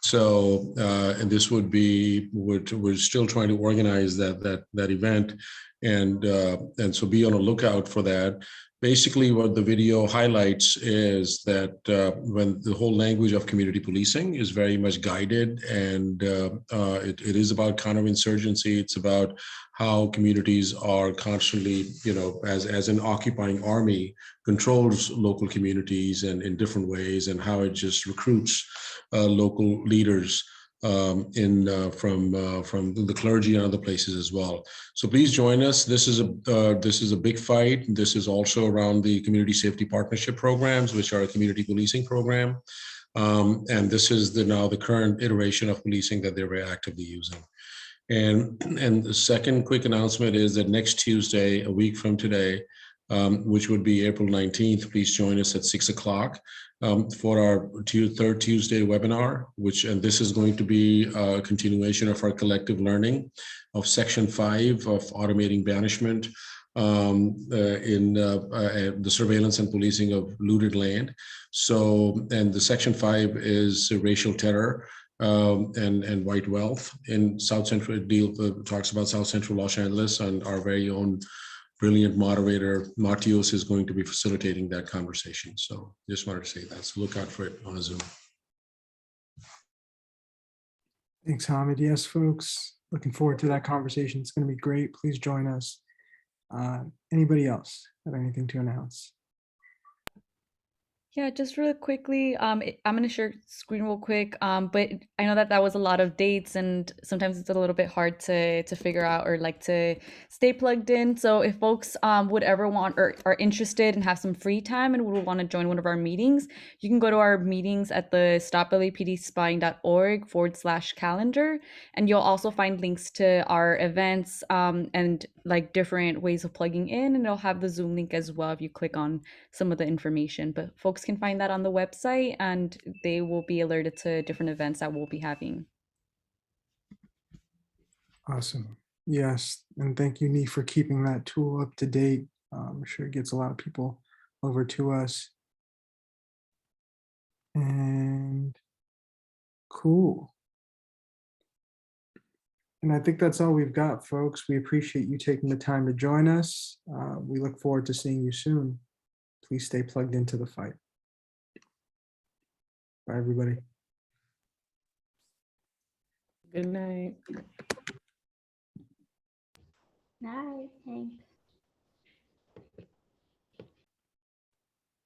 S4: So, and this would be, we're still trying to organize that event, and so be on a lookout for that. Basically, what the video highlights is that when the whole language of community policing is very much guided, and it is about counterinsurgency. It's about how communities are constantly, as an occupying army, controls local communities and in different ways, and how it just recruits local leaders from the clergy and other places as well. So please join us. This is a big fight. This is also around the community safety partnership programs, which are a community policing program. And this is now the current iteration of policing that they're very actively using. And the second quick announcement is that next Tuesday, a week from today, which would be April 19th. Please join us at 6 o'clock for our third Tuesday webinar, and this is going to be a continuation of our collective learning of Section 5 of automating banishment in the surveillance and policing of looted land. So, and the Section 5 is racial terror and white wealth in South Central. It talks about South Central Los Angeles, and our very own brilliant moderator Matios is going to be facilitating that conversation. So just wanted to say that. So look out for it on a Zoom.
S1: Thanks, Hamid. Yes, folks, looking forward to that conversation. It's going to be great. Please join us. Anybody else have anything to announce?
S9: Yeah, just really quickly, I'm going to share screen real quick, but I know that that was a lot of dates, and sometimes it's a little bit hard to figure out or like to stay plugged in. So if folks would ever want or are interested and have some free time and would want to join one of our meetings, you can go to our meetings at the stoplapdspying.org/calendar, and you'll also find links to our events and like different ways of plugging in, and it'll have the Zoom link as well if you click on some of the information. But folks can find that on the website, and they will be alerted to different events that we'll be having.
S1: Awesome. Yes, and thank you, Nee, for keeping that tool up to date. I'm sure it gets a lot of people over to us. And cool. And I think that's all we've got, folks. We appreciate you taking the time to join us. We look forward to seeing you soon. Please stay plugged into the fight. Bye, everybody.
S6: Good night.
S3: Night, thanks.